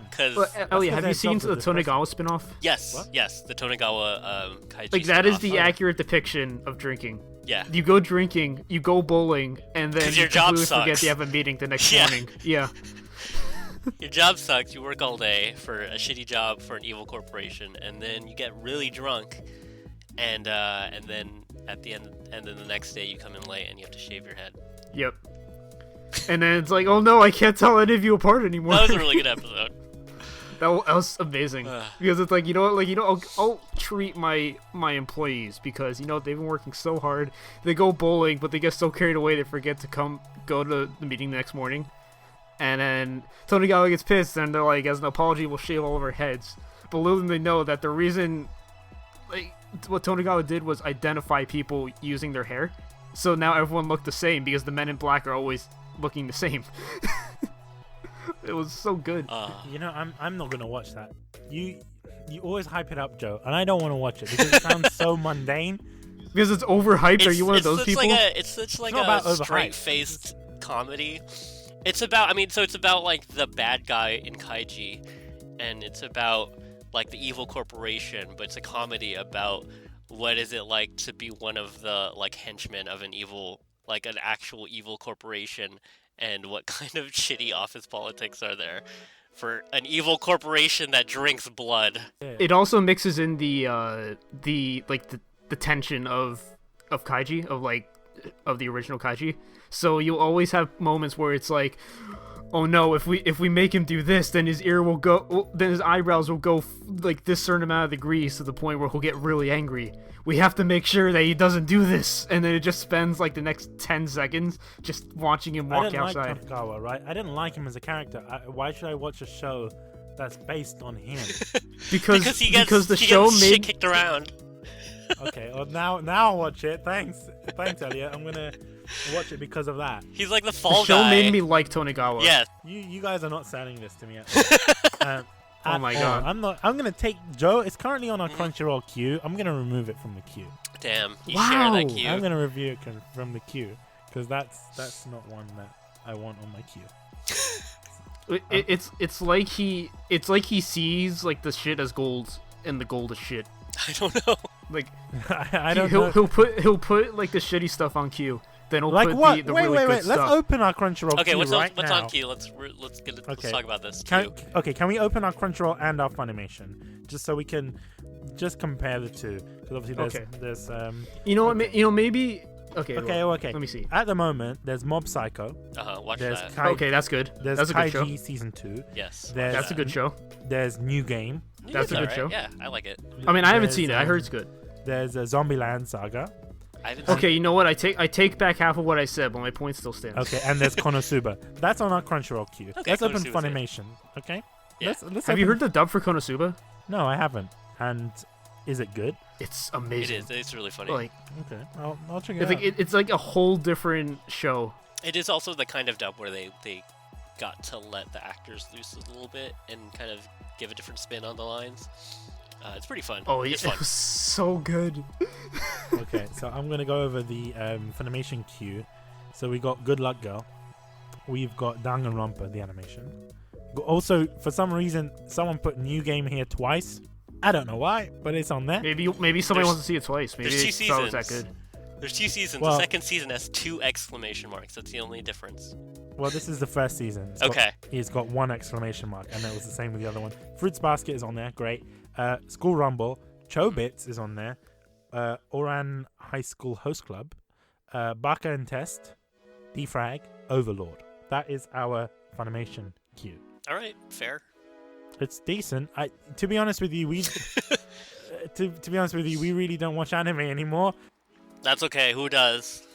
Because Elliot, have their you seen jobs the are different. Tonegawa spinoff? yes, What? yes, the Tonegawa kaiji. Like that is spin-off. the accurate depiction of drinking. Yeah. You go drinking, you go bowling, and then 'Cause you your job completely forget sucks. you have a meeting the next Yeah. morning. Yeah. Your job sucks. You work all day for a shitty job for an evil corporation, and then you get really drunk, and then at the end, and then the next day you come in late and you have to shave your head. Yep. And then it's like, oh no, I can't tell any of you apart anymore. That was a really good episode. that was amazing. Because it's like, you know what, like, you know, I'll treat my employees because, you know, they've been working so hard. They go bowling, but they get so carried away they forget to go to the meeting the next morning. And then Tonegawa gets pissed, and they're like, as an apology, we'll shave all of our heads. But little do they know that the reason, like, what Tonegawa did was identify people using their hair. So now everyone looked the same because the men in black are always looking the same. It was so good. You know, I'm not gonna watch that. You always hype it up, Joe, and I don't want to watch it because it sounds so mundane. Because it's overhyped. Are you one of those people? It's like not about a overhyped. straight-faced comedy. It's about, so it's about like the bad guy in kaiji, and it's about like the evil corporation, but it's a comedy about what is it like to be one of the like henchmen of an evil, like an actual evil corporation, and what kind of shitty office politics are there for an evil corporation that drinks blood. It also mixes in the tension of kaiji, of the original kaiji. So you'll always have moments where it's like, oh no, if we make him do this, then his then his eyebrows will go like this certain amount of degrees to the point where he'll get really angry. We have to make sure that he doesn't do this, and then it just spends like the next 10 seconds just watching him walk I didn't outside. like Tonegawa, right? I didn't like him as a character. Why should I watch a show that's based on him? because he gets, the he show gets made shit kicked around. Okay, well now I'll watch it. Thanks, Elliot. I'm gonna watch it because of that. He's like the fall the show guy. made me like Tonegawa. Yeah. You guys are not selling this to me. Oh my god. I'm gonna take Joe. It's currently on our Crunchyroll queue. I'm gonna remove it from the queue. Damn. You Wow. share that queue. I'm gonna review it from the queue because that's not one that I want on my queue. It's like he sees like the shit as gold and the gold as shit. I don't know. Like I don't know. he'll put like the shitty stuff on queue. Then he'll Like put what? the wait, really wait, good wait. Let's stuff. open our Crunchyroll Okay, queue what's right on now. queue? Let's Okay. talk about this. Can queue. we open our Crunchyroll and our Funimation just so we can just compare the two? Because obviously there's You know what? Maybe. Okay. Okay, well, okay. Let me see. At the moment, there's Mob Psycho. Watch There's that. Okay, that's good. There's That's a good Kaiji show. Season 2. Yes. There's, That's a good show. There's New Game. That's a good alright. show. Yeah, I like it. I mean, I haven't There's, seen it. I heard it's good. There's a Zombieland Saga. I haven't seen Okay, you know what? I take back half of what I said, but my point still stands. Okay, and there's Konosuba. That's on our Crunchyroll queue. Okay, Let's open Konosuba's Funimation. Okay. Yeah. Let's Have you open- heard the dub for Konosuba? No, I haven't. And is it good? It's it. amazing. It is. It's really funny. Like Okay, I'll check it it's out. like it's like a whole different show. It is also the kind of dub where they got to let the actors loose a little bit and kind of give a different spin on the lines. It's pretty fun. Oh, it's it fun. was so good. Okay, so I'm gonna go over the Funimation queue. So we got Good Luck Girl. We've got Danganronpa, the animation. Also, for some reason, someone put New Game here twice. I don't know why, but it's on there. Maybe somebody There's- wants to see it twice. Maybe there's they two thought it was that seasons. good. There's 2 seasons. Well- The second season has 2 exclamation marks. That's the only difference. Well, this is the first season. Okay. It's got 1 exclamation mark, and it was the same with the other one. Fruits Basket is on there, great. School Rumble, Chobits is on there. Oran High School Host Club, Baka and Test, Defrag, Overlord. That is our Funimation queue. All right, fair. It's decent. To be honest with you, we to be honest with you, we really don't watch anime anymore. That's okay. Who does?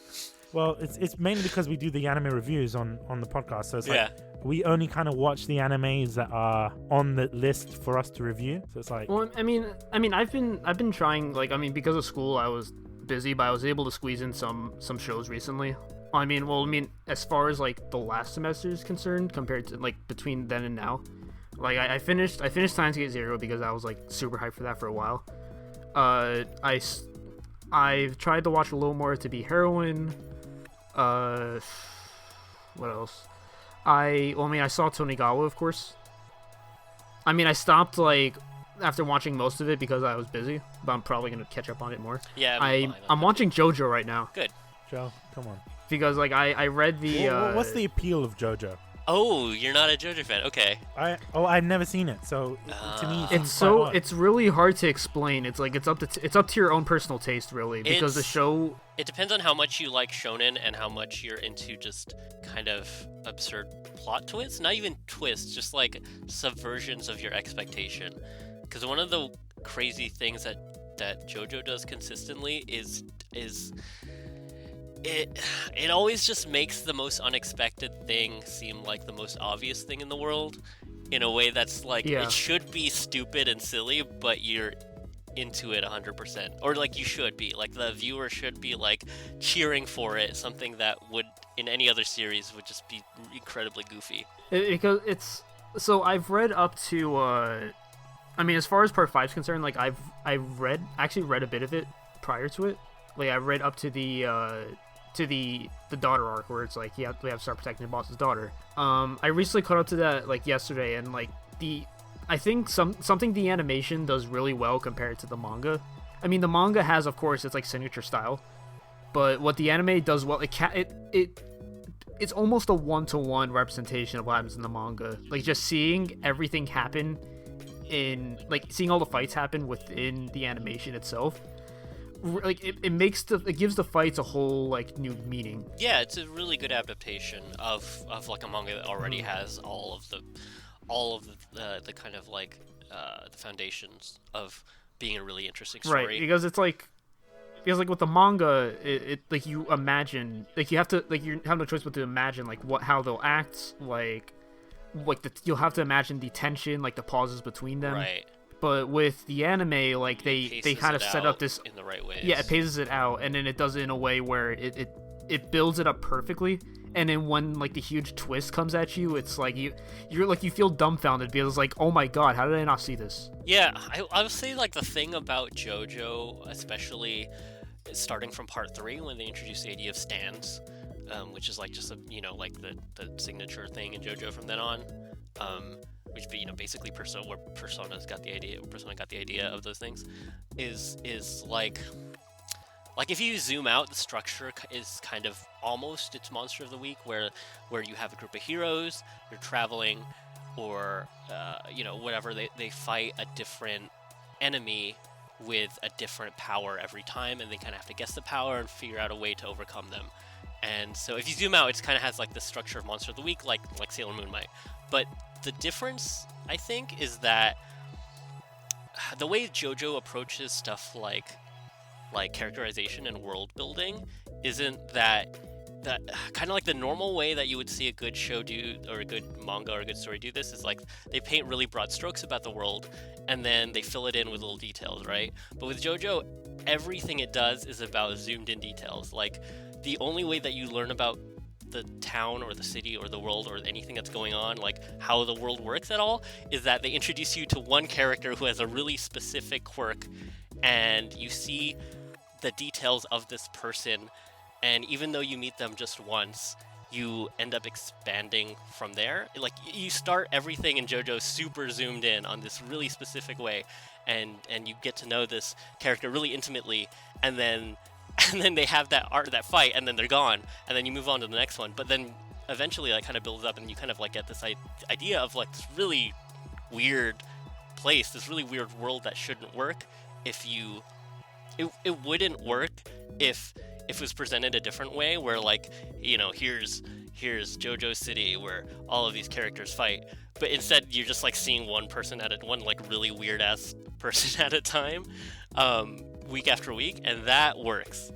Well, it's mainly because we do the anime reviews on the podcast, so it's like Yeah. we only kind of watch the animes that are on the list for us to review. So it's like, Well, I mean, I've been trying, like, because of school I was busy, but I was able to squeeze in some shows recently. I mean, as far as like the last semester is concerned, compared to like between then and now, Like I finished Steins Gate Zero because I was like super hyped for that for a while. I've tried to watch a little more to be Heroine. What else? I saw Tonigawa, of course. I mean, I stopped like after watching most of it because I was busy, but I'm probably gonna catch up on it more. Yeah, I'm watching Jojo right now. Good. Joe, come on. Because like I read the. What's the appeal of JoJo? Oh, you're not a JoJo fan. Okay. I've never seen it, so to me it seems quite odd. It's really hard to explain. It's like it's up to your own personal taste, really, because the show. It depends on how much you like shonen and how much you're into just kind of absurd plot twists. Not even twists, just like subversions of your expectation. Because one of the crazy things that JoJo does consistently is it always just makes the most unexpected thing seem like the most obvious thing in the world, in a way that's like it should be stupid and silly, but you're into it 100%, or like you should be, like the viewer should be like cheering for it, something that would in any other series would just be incredibly goofy. Because I've read up to I mean, as far as part 5 is concerned, like I've actually read a bit of it prior to it. Like I read up to the daughter arc where it's like we have to start protecting the boss's daughter. I recently caught up to that like yesterday, and like I think something the animation does really well compared to the manga. I mean, the manga has, of course, its like signature style, but what the anime does well, it's almost a 1-to-1 representation of what happens in the manga. Like just seeing everything happen seeing all the fights happen within the animation itself. Like it gives the fights a whole like new meaning. Yeah, it's a really good adaptation of like a manga that already has all of the kind of like the foundations of being a really interesting story. Right, because with the manga, it like you imagine, like you have no choice but to imagine like how they'll act, you'll have to imagine the tension, like the pauses between them. Right. But with the anime, like they kind of set up this in the right ways. Yeah, it paces it out, and then it does it in a way where it builds it up perfectly. And then when like the huge twist comes at you, it's like you feel dumbfounded because it's like, oh my god, how did I not see this? Yeah, I would say like the thing about JoJo, especially starting from part 3 when they introduced the idea of stands, which is like just like the signature thing in JoJo from then on. Which basically Persona got the idea of those things, is like if you zoom out, the structure is kind of almost its Monster of the Week, where you have a group of heroes, they're traveling, or whatever, they fight a different enemy with a different power every time, and they kind of have to guess the power and figure out a way to overcome them. And so if you zoom out, it kind of has like the structure of Monster of the Week, like Sailor Moon might. But the difference, I think, is that the way JoJo approaches stuff like characterization and world building isn't that kind of like the normal way that you would see a good show do, or a good manga or a good story do this, is like they paint really broad strokes about the world and then they fill it in with little details, right? But with JoJo, everything it does is about zoomed in details. Like the only way that you learn about the town or the city or the world or anything that's going on, like how the world works at all, is that they introduce you to one character who has a really specific quirk, and you see the details of this person, and even though you meet them just once, you end up expanding from there. Like you start everything in JoJo super zoomed in on this really specific way, and you get to know this character really intimately, and then they have that fight, and then they're gone, and then you move on to the next one. But then eventually that kind of builds up, and you kind of like get this idea of like this really weird place, this really weird world that shouldn't work if you it wouldn't work if it was presented a different way, where like here's JoJo City where all of these characters fight, but instead you're just like seeing one like really weird ass person at a time, week after week, and that works.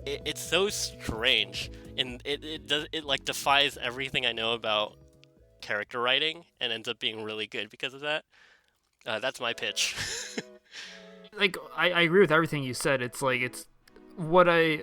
It's so strange, and it like defies everything I know about character writing, and ends up being really good because of that. That's my pitch. Like I agree with everything you said. It's like it's what I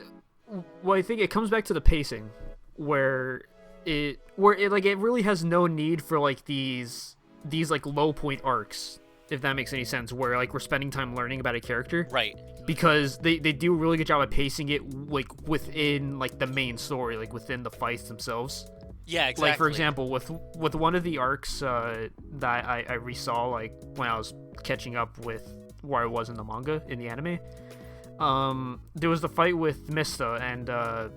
think it comes back to the pacing, where it really has no need for like these these like low point arcs, if that makes any sense, where like we're spending time learning about a character. Right. Because they do a really good job at pacing it like within like the main story, like within the fights themselves. Yeah, exactly. Like for example, with one of the arcs that I resaw like when I was catching up with where I was in the manga in the anime, there was the fight with Mista and I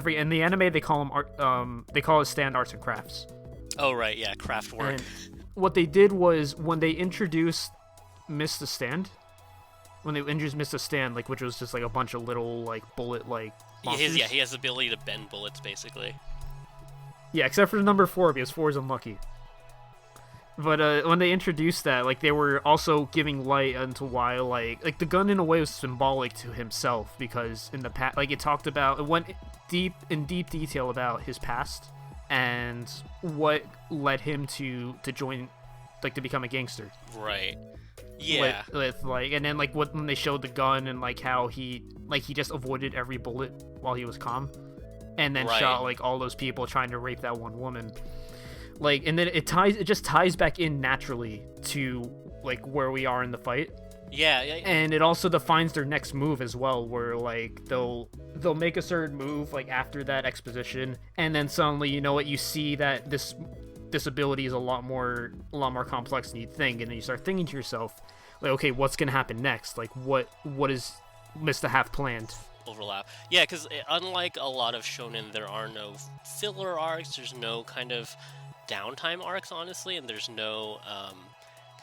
forget, in the anime they call him they call it stand arts and crafts. Oh right, yeah, craft work. And what they did was when they introduced Mista Stand, like which was just like a bunch of little like bullet like monsters. He has the ability to bend bullets basically. Yeah, except for the number 4 because 4 is unlucky. But when they introduced that, like they were also giving light into why like the gun in a way was symbolic to himself, because in the past, like it went in deep detail about his past and what led him to join, like to become a gangster. Right. Yeah. With like, and then like when they showed the gun and like how he just avoided every bullet while he was calm, and then shot like all those people trying to rape that one woman. Like, and then it just ties back in naturally to like where we are in the fight. Yeah. And it also defines their next move as well, where like they'll make a certain move like after that exposition, and then suddenly you see that this ability is a lot more complex than you think, and then you start thinking to yourself, like, okay, what's gonna happen next? Like, what is Mista have planned? Overlap. Yeah, because unlike a lot of shonen, there are no filler arcs. There's no kind of downtime arcs, honestly, and there's no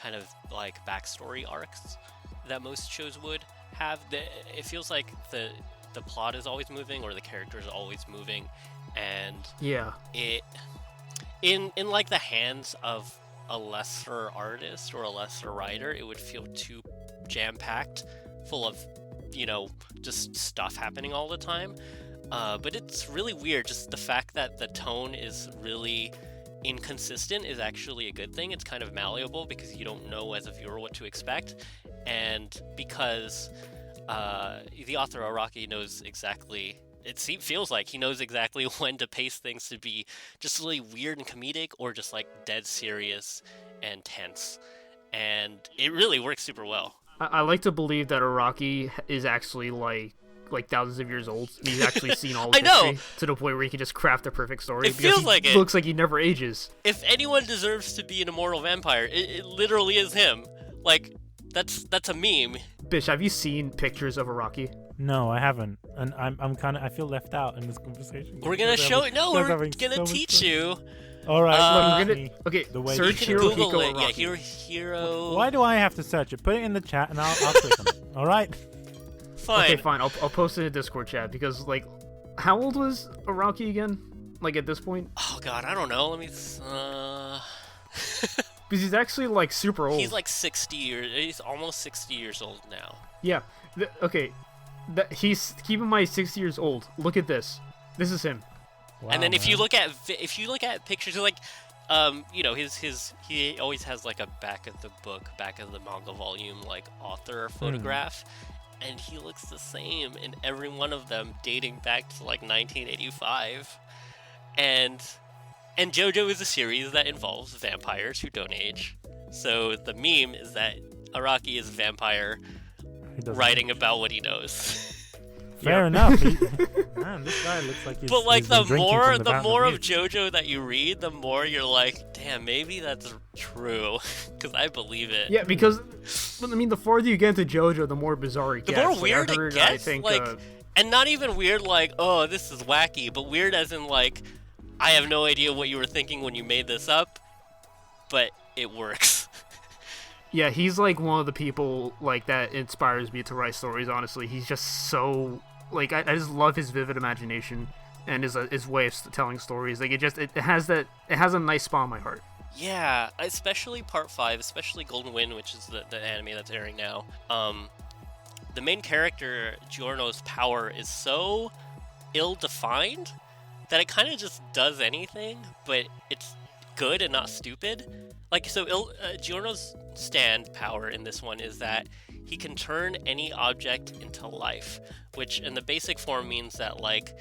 kind of like backstory arcs that most shows would have. It feels like the plot is always moving, or the character is always moving, and it in like the hands of a lesser artist or a lesser writer, it would feel too jam-packed, full of just stuff happening all the time. But it's really weird. Just the fact that the tone is really inconsistent is actually a good thing. It's kind of malleable because you don't know as a viewer what to expect, and because the author Araki knows exactly. Feels like he knows exactly when to pace things to be just really weird and comedic, or just like dead serious and tense, and it really works super well. I like to believe that Araki is actually like thousands of years old, and he's actually seen all of history to the point where he can just craft the perfect story. It feels like it. Looks like he never ages. If anyone deserves to be an immortal vampire, it literally is him. Like, that's a meme. Bish, have you seen pictures of Araki? No, I haven't, and I'm kind of, I feel left out in this conversation. We're gonna show it. No, we're gonna teach you. All right, search Hirohiko Araki. Yeah, Hiro. Why do I have to search it? Put it in the chat, and I'll click on it. All right. Fine. Okay, fine. I'll post it in the Discord chat, because like, how old was Araki again? Like at this point? Oh God, I don't know. Let me. Because he's actually like super old. He's like 60 years. He's almost 60 years old now. Yeah. He's, keep in mind, 60 years old. Look at this. This is him. Wow, and then if you look at pictures, like, he always has like a back of the manga volume, like author photograph, and he looks the same in every one of them, dating back to like 1985. And Jojo is a series that involves vampires who don't age. So the meme is that Araki is a vampire writing about what he knows. Fair enough. Man, this guy looks like he's. But like, he's the more of JoJo that you read, the more you're like, damn, maybe that's true, because I believe it. Yeah, because I mean, the farther you get into JoJo, the more bizarre it gets. The more weird it gets. I think, and not even weird like, oh, this is wacky, but weird as in like, I have no idea what you were thinking when you made this up, but it works. Yeah, he's like one of the people like that inspires me to write stories. Honestly, he's just so like, I just love his vivid imagination and his way of telling stories. Like, it has a nice spot in my heart. Yeah, especially part 5, especially Golden Wind, which is the anime that's airing now. The main character Giorno's power is so ill-defined that it kind of just does anything, but it's good and not stupid. Like, so Giorno's stand power in this one is that he can turn any object into life, which in the basic form means that, like,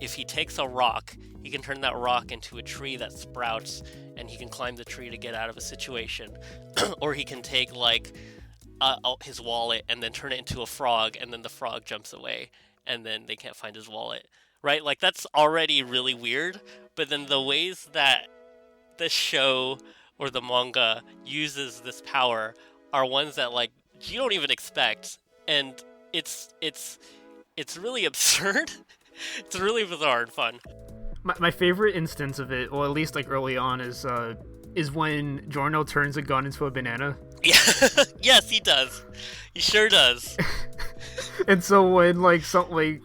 if he takes a rock, he can turn that rock into a tree that sprouts, and he can climb the tree to get out of a situation. Or he can take like his wallet and then turn it into a frog, and then the frog jumps away, and then they can't find his wallet. Right? Like, that's already really weird, but then the ways that the show or the manga uses this power are ones that, like, you don't even expect, and it's really absurd. It's really bizarre and fun. My favorite instance of it, or at least like early on, is when Giorno turns a gun into a banana. Yeah, yes, he does. He sure does. And so when okay,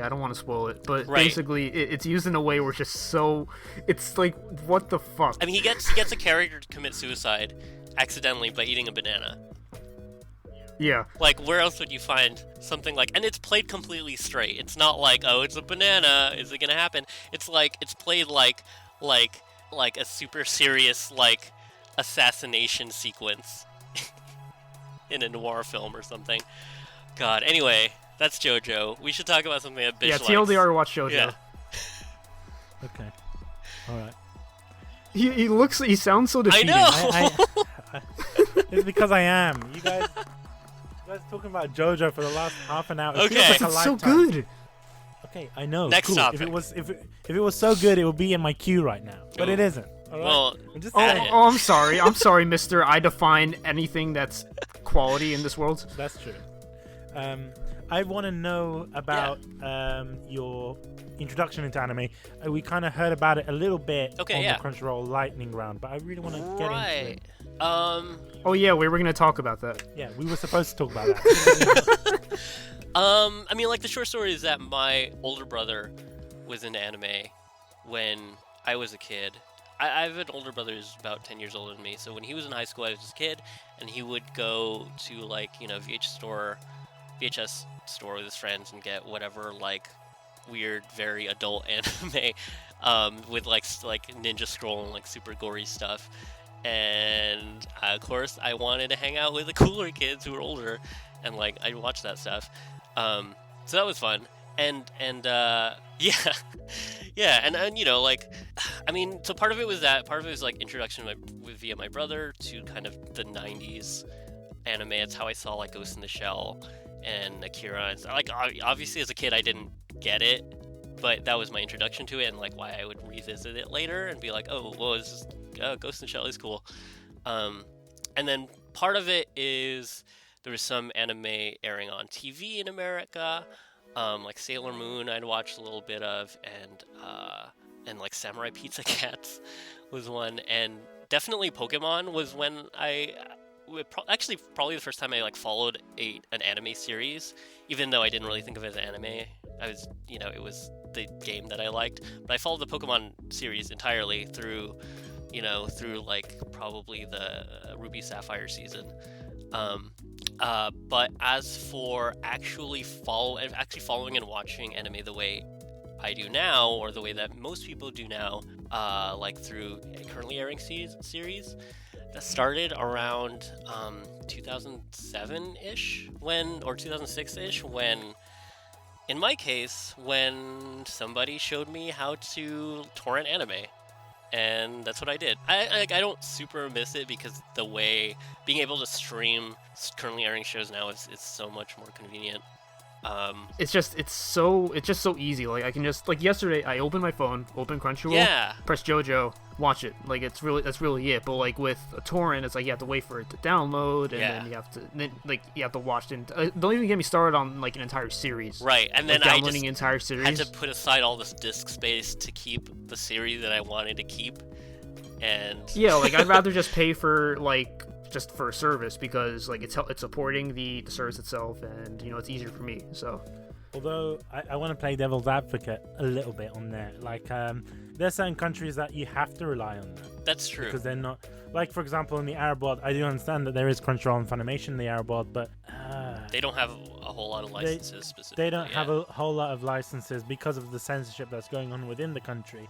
I don't want to spoil it, but Right. basically it's used in a way where it's just so, it's like, what the fuck? I mean, he gets a character to commit suicide accidentally by eating a banana. Yeah. Like, where else would you find something like... And it's played completely straight. It's not like, oh, it's a banana, is it gonna happen? It's like, it's played like a super serious, like, assassination sequence in a noir film or something. God, anyway, that's Jojo. We should talk about something that Bish likes. TLDR, watch Jojo. Yeah. Okay. All right. He sounds so defeated. I know! It's because I am. You guys talking about JoJo for the last half an hour. It Okay. feels like a It's so lifetime. good. Okay, I know. Next cool. topic. If it was so good, it would be in my queue right now. But it isn't. All right? Well, I'm just add saying. it. I'm sorry. I'm sorry, mister. I define anything that's quality in this world. That's true. I want to know about your introduction into anime. We kind of heard about it a little bit on the Crunchyroll Lightning Round, but I really want to get into it. Oh yeah, we were gonna talk about that. Yeah, we were supposed to talk about that. I mean, like, the short story is that my older brother was into anime when I was a kid. I have an older brother who's about 10 years older than me, so when he was in high school, I was just a kid, and he would go to, like, you know, VHS store with his friends and get whatever, like, weird, very adult anime with, like Ninja Scroll and, like, super gory stuff. And, of course, I wanted to hang out with the cooler kids who were older, and, like, I'd watch that stuff. So that was fun. And you know, like, I mean, so part of it was that, part of it was, like, introduction via my brother to kind of the 90s anime. It's how I saw, like, Ghost in the Shell and Akira. It's like, obviously as a kid I didn't get it, but that was my introduction to it, and, like, why I would revisit it later and be like, oh, well, Ghost in the Shell is cool. And then part of it is there was some anime airing on TV in America, like Sailor Moon I'd watched a little bit of, and like Samurai Pizza Cats was one, and definitely Pokemon was when probably the first time I, like, followed an anime series, even though I didn't really think of it as anime. I was, you know, it was the game that I liked, but I followed the Pokemon series entirely through like probably the Ruby Sapphire season. But as for actually following and watching anime the way I do now, or the way that most people do now, like through currently airing series, that started around 2007-ish, or 2006-ish, when, in my case, when somebody showed me how to torrent anime. And that's what I did. I don't super miss it, because the way being able to stream currently airing shows now is so much more convenient. It's just so easy. Like, I can just, like, yesterday I opened my phone, open Crunchyroll, press JoJo, watch it. Like, that's really it. But, like, with a torrent, it's like you have to wait for it to download, and then you have to watch it. Don't even get me started on, like, an entire series. Right, and then downloading an entire series. had to put aside all this disk space to keep the series that I wanted to keep. And yeah, like, I'd rather just pay for, like, just for a service, because, like, it's supporting the service itself, and, you know, it's easier for me. So, although I want to play devil's advocate a little bit on that, like, there's certain countries that you have to rely on that. That's true, because they're not, like, for example, in the Arab world, I do understand that there is Crunchyroll and Funimation in the Arab world, but they don't have a whole lot of licenses specifically. They don't have a whole lot of licenses because of the censorship that's going on within the country,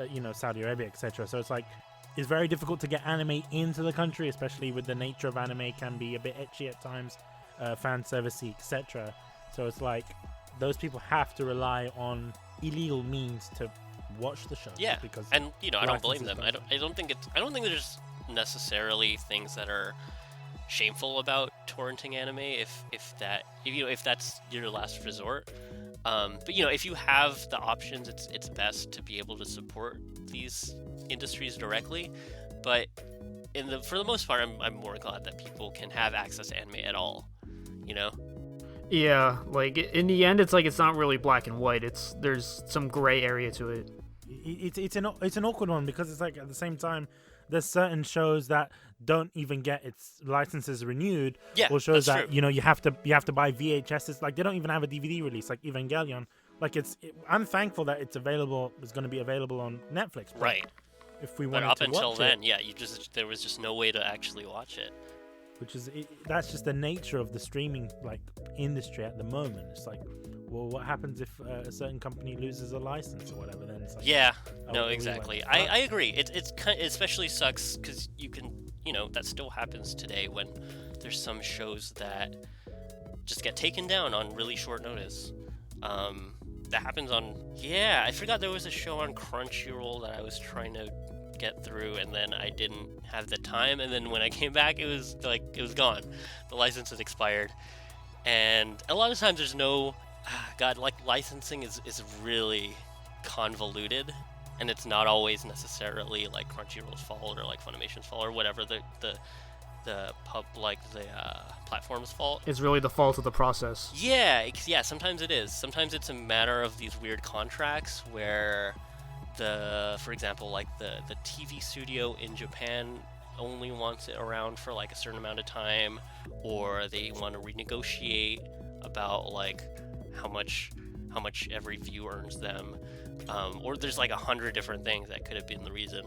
you know, Saudi Arabia, etc. So it's like, it's very difficult to get anime into the country, especially with the nature of anime can be a bit ecchi at times, fan servicey, etc. So it's like those people have to rely on illegal means to watch the show. Yeah, because and I don't blame licenses them. I don't think there's necessarily things that are shameful about torrenting anime if that's your last resort. But if you have the options, it's best to be able to support these industries directly. But for the most part, I'm more glad that people can have access to anime at all. Yeah, like in the end, it's like it's not really black and white. There's some gray area to it. It's an awkward one because it's like at the same time there's certain shows that don't even get its licenses renewed, or shows that true. you have to buy VHSs. Like they don't even have a DVD release, like Evangelion. Like I'm thankful that it's going to be available on Netflix. Right. If we but wanted up to until watch then, it, there was just no way to actually watch it. That's just the nature of the streaming industry at the moment. It's like, well, what happens if a certain company loses a license or whatever? Then it's like, exactly. I agree. It's especially sucks because you can that still happens today when there's some shows that just get taken down on really short notice. That happens on I forgot there was a show on Crunchyroll that I was trying to get through, and then I didn't have the time, and then when I came back it was gone. The license had expired, and a lot of times there's no licensing is really convoluted, and it's not always necessarily like Crunchyroll's fault or like Funimation's fault or whatever the platform's fault. It's really the fault of the process. Yeah, sometimes it is. Sometimes it's a matter of these weird contracts where for example, like the TV studio in Japan only wants it around for like a certain amount of time, or they want to renegotiate about like how much every view earns them, or there's like 100 different things that could have been the reason.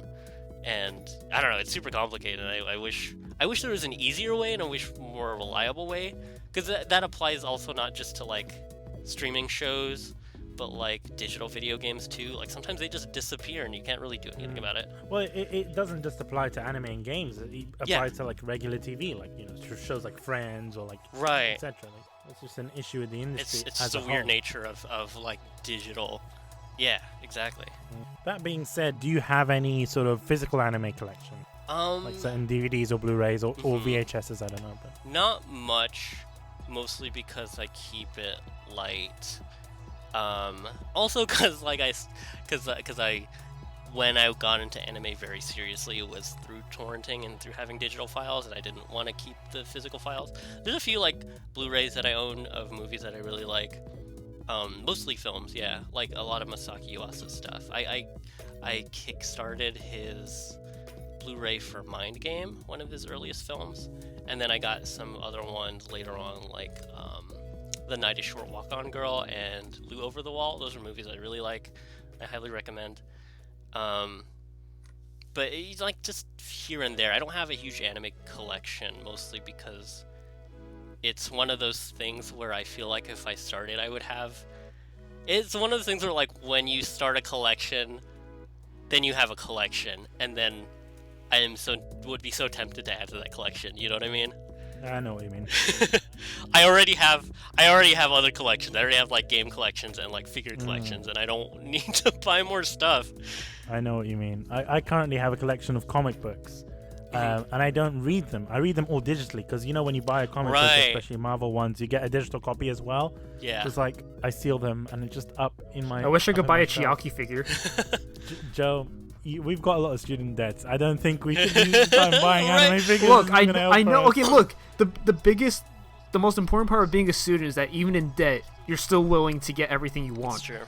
And I don't know, it's super complicated. I wish there was an easier way and I wish more reliable way, because that applies also not just to like streaming shows, but like digital video games too. Like sometimes they just disappear and you can't really do anything about it. Well, it doesn't just apply to anime and games. It applies to like regular TV, like shows like Friends or like etc. Like, it's just an issue with the industry. It's just a weird nature of like digital. Yeah, exactly. That being said, do you have any sort of physical anime collection? Like certain DVDs or Blu-rays or VHSs, I don't know. But not much, mostly because I keep it light. Also because when I got into anime very seriously, it was through torrenting and through having digital files, and I didn't want to keep the physical files. There's a few like Blu-rays that I own of movies that I really like. Mostly films, like a lot of Masaki Yuasa's stuff. I kickstarted his Blu-ray for Mind Game, one of his earliest films, and then I got some other ones later on, like The Night is Short, Walk On Girl, and Lou Over the Wall. Those are movies I really like. I highly recommend. But it's like just here and there. I don't have a huge anime collection, mostly because it's one of those things where I feel like if I started, I would have... It's one of those things where, like, when you start a collection, then you have a collection, and then would be so tempted to add to that collection. You know what I mean? I know what you mean. I already have other collections. I already have like game collections and like figure collections, and I don't need to buy more stuff. I know what you mean. I currently have a collection of comic books. And I don't read them. I read them all digitally because when you buy a comic book, especially Marvel ones, you get a digital copy as well. Yeah. Just like I seal them and it's just up in my. I wish I could buy a shelf. Chiaki figure. Joe, we've got a lot of student debts. I don't think we should be buying anime figures. Look, I know. Okay, look. The most important part of being a student is that even in debt, you're still willing to get everything you want. That's true.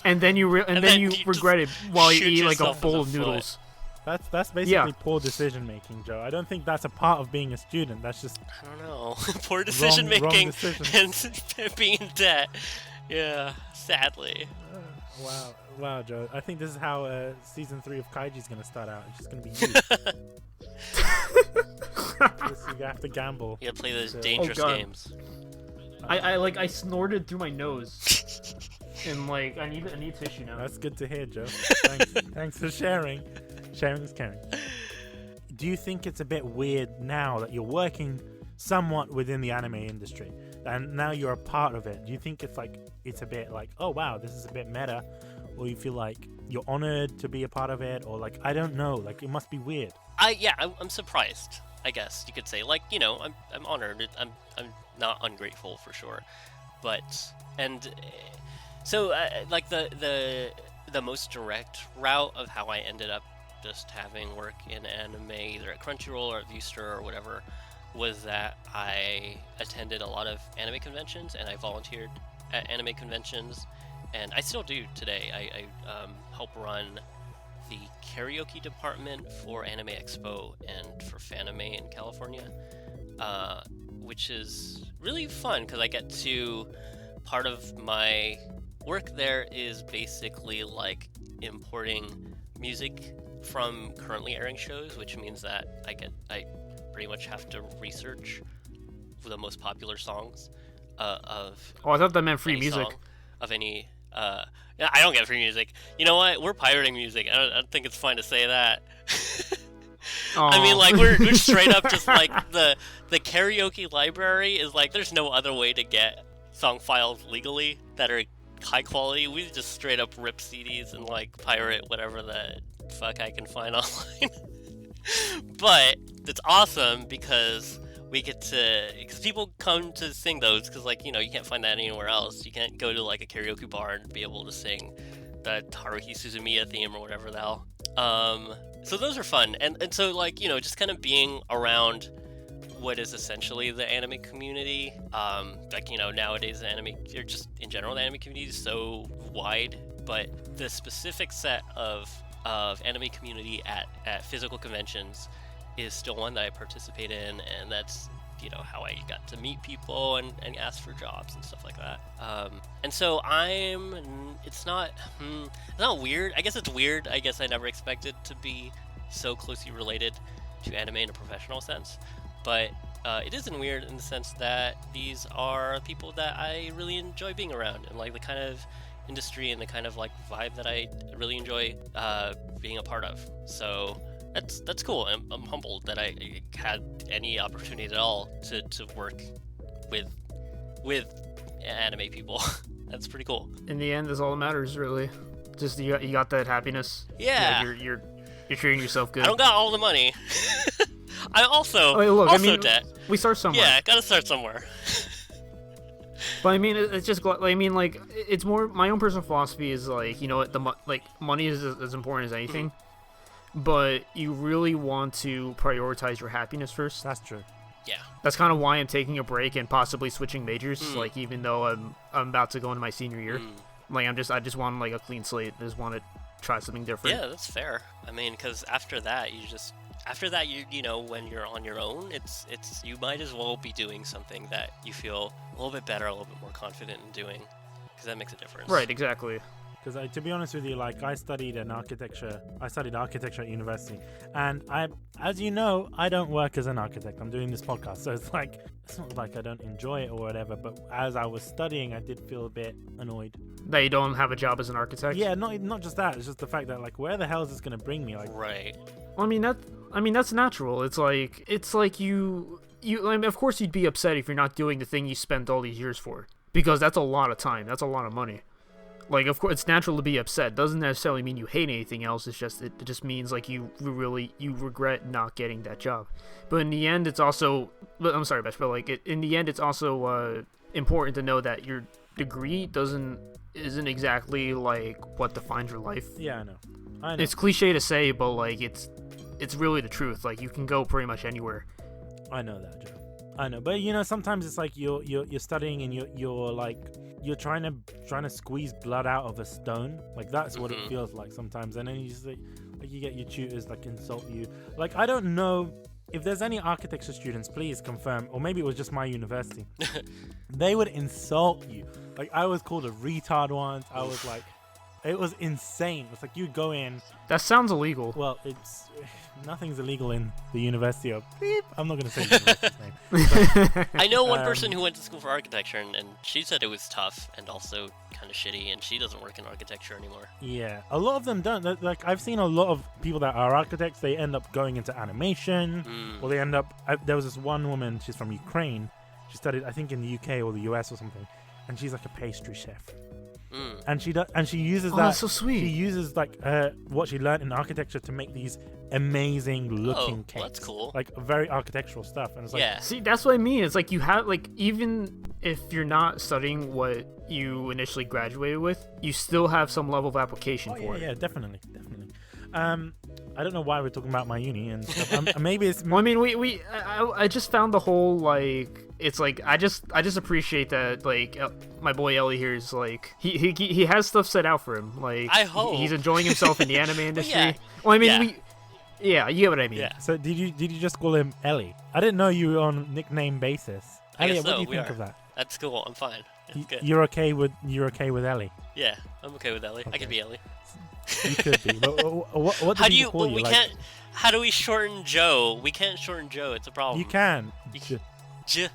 And then you regret it while you eat like a bowl of noodles. That's basically poor decision making, Joe. I don't think that's a part of being a student. That's just I don't know. Poor decision making and being in debt. Yeah, sadly. Wow, Joe. I think this is how season 3 of Kaiji is gonna start out. It's just gonna be you. You have to gamble. You gotta play those dangerous games. I snorted through my nose. And like I need tissue now. That's good to hear, Joe. Thanks for sharing. Sharing is caring. Do you think it's a bit weird now that you're working somewhat within the anime industry, and now you're a part of it. Do you think it's like it's a bit like, oh wow, this is a bit meta, or you feel like you're honored to be a part of it, or like I don't know, like it must be weird? I'm surprised, I guess you could say. Like, you know, I'm honored. I'm not ungrateful for sure, but so like the most direct route of how I ended up just having work in anime, either at Crunchyroll or at Viewster or whatever, was that I attended a lot of anime conventions and I volunteered at anime conventions, and I still do today. I help run the karaoke department for Anime Expo and for Fanime in California, which is really fun because I get to, part of my work there is basically like importing music from currently airing shows, which means that I pretty much have to research the most popular songs of. Oh, I thought that meant free music. Of any. Yeah, I don't get free music. You know what? We're pirating music. I don't think it's fine to say that. I mean, like we're straight up just like the karaoke library is like there's no other way to get song files legally that are high quality. We just straight up rip CDs and like pirate whatever the fuck I can find online. But it's awesome because we get to, because people come to sing those because, like, you know, you can't find that anywhere else. You can't go to like a karaoke bar and be able to sing the Haruhi Suzumiya theme or whatever the hell. So those are fun, and so, like, you know, just kind of being around what is essentially the anime community. Like, you know, nowadays the anime, or just in general, the anime community is so wide, but the specific set of anime community at physical conventions is still one that I participate in, and that's, you know, how I got to meet people and ask for jobs and stuff like that. And so it's not weird. I guess it's weird. I guess I never expected to be so closely related to anime in a professional sense, but it isn't weird in the sense that these are people that I really enjoy being around, and like the kind of industry and the kind of like vibe that I really enjoy being a part of. So that's cool. I'm humbled that I had any opportunity at all to work with anime people. That's pretty cool. In the end, that's all that matters, really. Just you got that happiness. Yeah. Like you're treating yourself good. I don't got all the money. I also debt. We start somewhere. Yeah, gotta start somewhere. But I mean, it's just, I mean, like, it's more, my own personal philosophy is like, you know what, money is as important as anything. But you really want to prioritize your happiness first. That's true. Yeah. That's kind of why I'm taking a break and possibly switching majors. Like, even though I'm about to go into my senior year, like I just want like a clean slate. I just want to try something different. Yeah, that's fair. I mean, because after that, you know, when you're on your own, it's you might as well be doing something that you feel a little bit better, a little bit more confident in doing, because that makes a difference. Right. Exactly. Because to be honest with you, like I studied architecture at university, and as you know, I don't work as an architect. I'm doing this podcast, so it's not like I don't enjoy it or whatever. But as I was studying, I did feel a bit annoyed that you don't have a job as an architect. Yeah, not just that. It's just the fact that, like, where the hell is this going to bring me? Like, right. Well, I mean that's natural. It's like you. I mean, of course, you'd be upset if you're not doing the thing you spent all these years for, because that's a lot of time. That's a lot of money. Like, of course, it's natural to be upset. Doesn't necessarily mean you hate anything else. It just means like you regret not getting that job. But in the end, it's also, I'm sorry, Besh, but like in the end, it's also important to know that your degree isn't exactly like what defines your life. Yeah, I know. It's cliche to say, but like it's really the truth. Like, you can go pretty much anywhere. I know that, Joe. I know, but you know, sometimes it's like you're studying and you're like, you're trying to squeeze blood out of a stone. Like, that's what it feels like sometimes. And then you just like you get your tutors like insult you. Like, I don't know if there's any architecture students, please confirm, or maybe it was just my university. They would insult you. Like, I was called a retard once. I was like, it was insane. It's like you go in. That sounds illegal. Well, nothing's illegal in the University of Beep. I'm not going to say the university's name. But, I know one person who went to school for architecture, and she said it was tough and also kind of shitty, and she doesn't work in architecture anymore. Yeah, a lot of them don't. Like, I've seen a lot of people that are architects, they end up going into animation, or they end up. There was this one woman, she's from Ukraine, She studied, I think, in the UK or the US or something, and she's like a pastry chef. Mm. And she uses that. That's so sweet. She uses like what she learned in architecture to make these amazing looking cakes. That's cool. Like very architectural stuff, and it's like Yeah. See, that's what I mean. It's like you have like even if you're not studying what you initially graduated with, you still have some level of application for it. Yeah, definitely. I don't know why we're talking about my uni and stuff. Maybe it's Well, I mean, I just found the whole like it's like I just appreciate that like my boy Ellie here is like he has stuff set out for him. Like I hope. he's enjoying himself in the anime industry. yeah. Well, I mean, Yeah. you get what I mean. Yeah. So did you just call him Ellie? I didn't know you were on nickname basis. I guess Elliot, what so, do you we think are. of that? That's cool. I'm fine. It's good. You're okay with Ellie? Yeah, I'm okay with Ellie. I Okay. can be Ellie. You could be. But what How do do you? call Well, you? we Like, can't. How do we shorten Joe? We can't shorten Joe. It's a problem. You can. You J. J.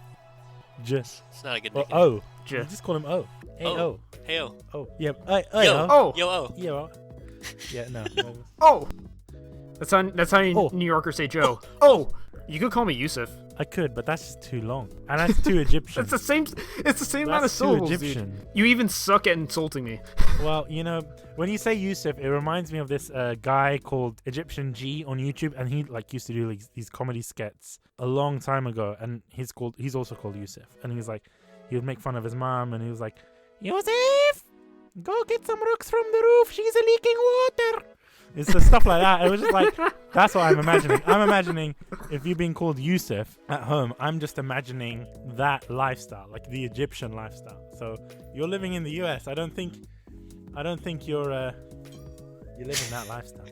Just. It's not a good Or nickname. O. J. You just call him O. Hey Oh. O. Hey oh. Oh. Yeah. Yo. Oh. Yo oh. Yeah. well, Yeah. No. Oh. That's how Oh. New Yorkers say Joe. Oh. You could call me Yusuf. I could, but that's just too long, and that's too Egyptian. It's the same. It's the same amount of That's too syllables, Egyptian. dude. You even suck at insulting me. Well, you know, when you say Yusuf, it reminds me of this guy called Egyptian G on YouTube, and he like used to do like, these comedy skits a long time ago, and he's also called Yusuf, and he would make fun of his mom, and he was like, Yusuf, go get some rocks from the roof. She's leaking water. It's the stuff like that. It was just like, that's what I'm imagining. I'm imagining if you're being called Yusuf at home, I'm just imagining that lifestyle, like the Egyptian lifestyle. So you're living in the US. I don't think you're living that lifestyle.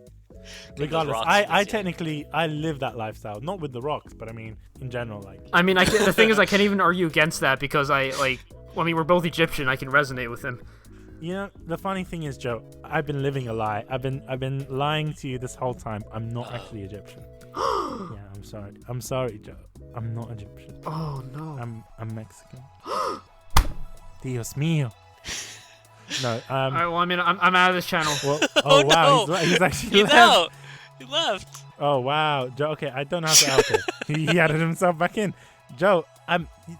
Regardless, rocks I this year. technically I live that lifestyle, not with the rocks, but I mean in general, like. I mean, the thing is, I can't even argue against that because we're both Egyptian. I can resonate with him. You know, the funny thing is, Joe, I've been living a lie. I've been lying to you this whole time. I'm not actually Egyptian. Yeah, I'm sorry. I'm sorry, Joe. I'm not Egyptian. Oh no. I'm Mexican. Dios mío. No. All right. Well, I mean, I'm out of this channel. Well, Oh, wow. no. He's actually He's left. out. He left. Oh wow, Joe. Okay, I don't know how to out it. He added himself back in. Joe,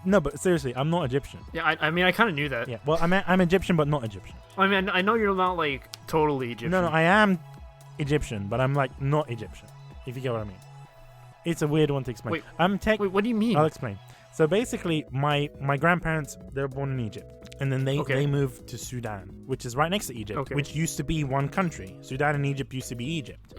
but seriously, I'm not Egyptian. Yeah. I mean, I kind of knew that. Yeah. Well, I'm Egyptian, but not Egyptian. I mean, I know you're not like totally Egyptian. No, I am Egyptian, but I'm like not Egyptian. If you get what I mean. It's a weird one to explain. Wait, Wait, what do you mean? I'll explain. So basically, my grandparents, they were born in Egypt, and then they moved to Sudan, which is right next to Egypt, which used to be one country. Sudan and Egypt used to be Egypt,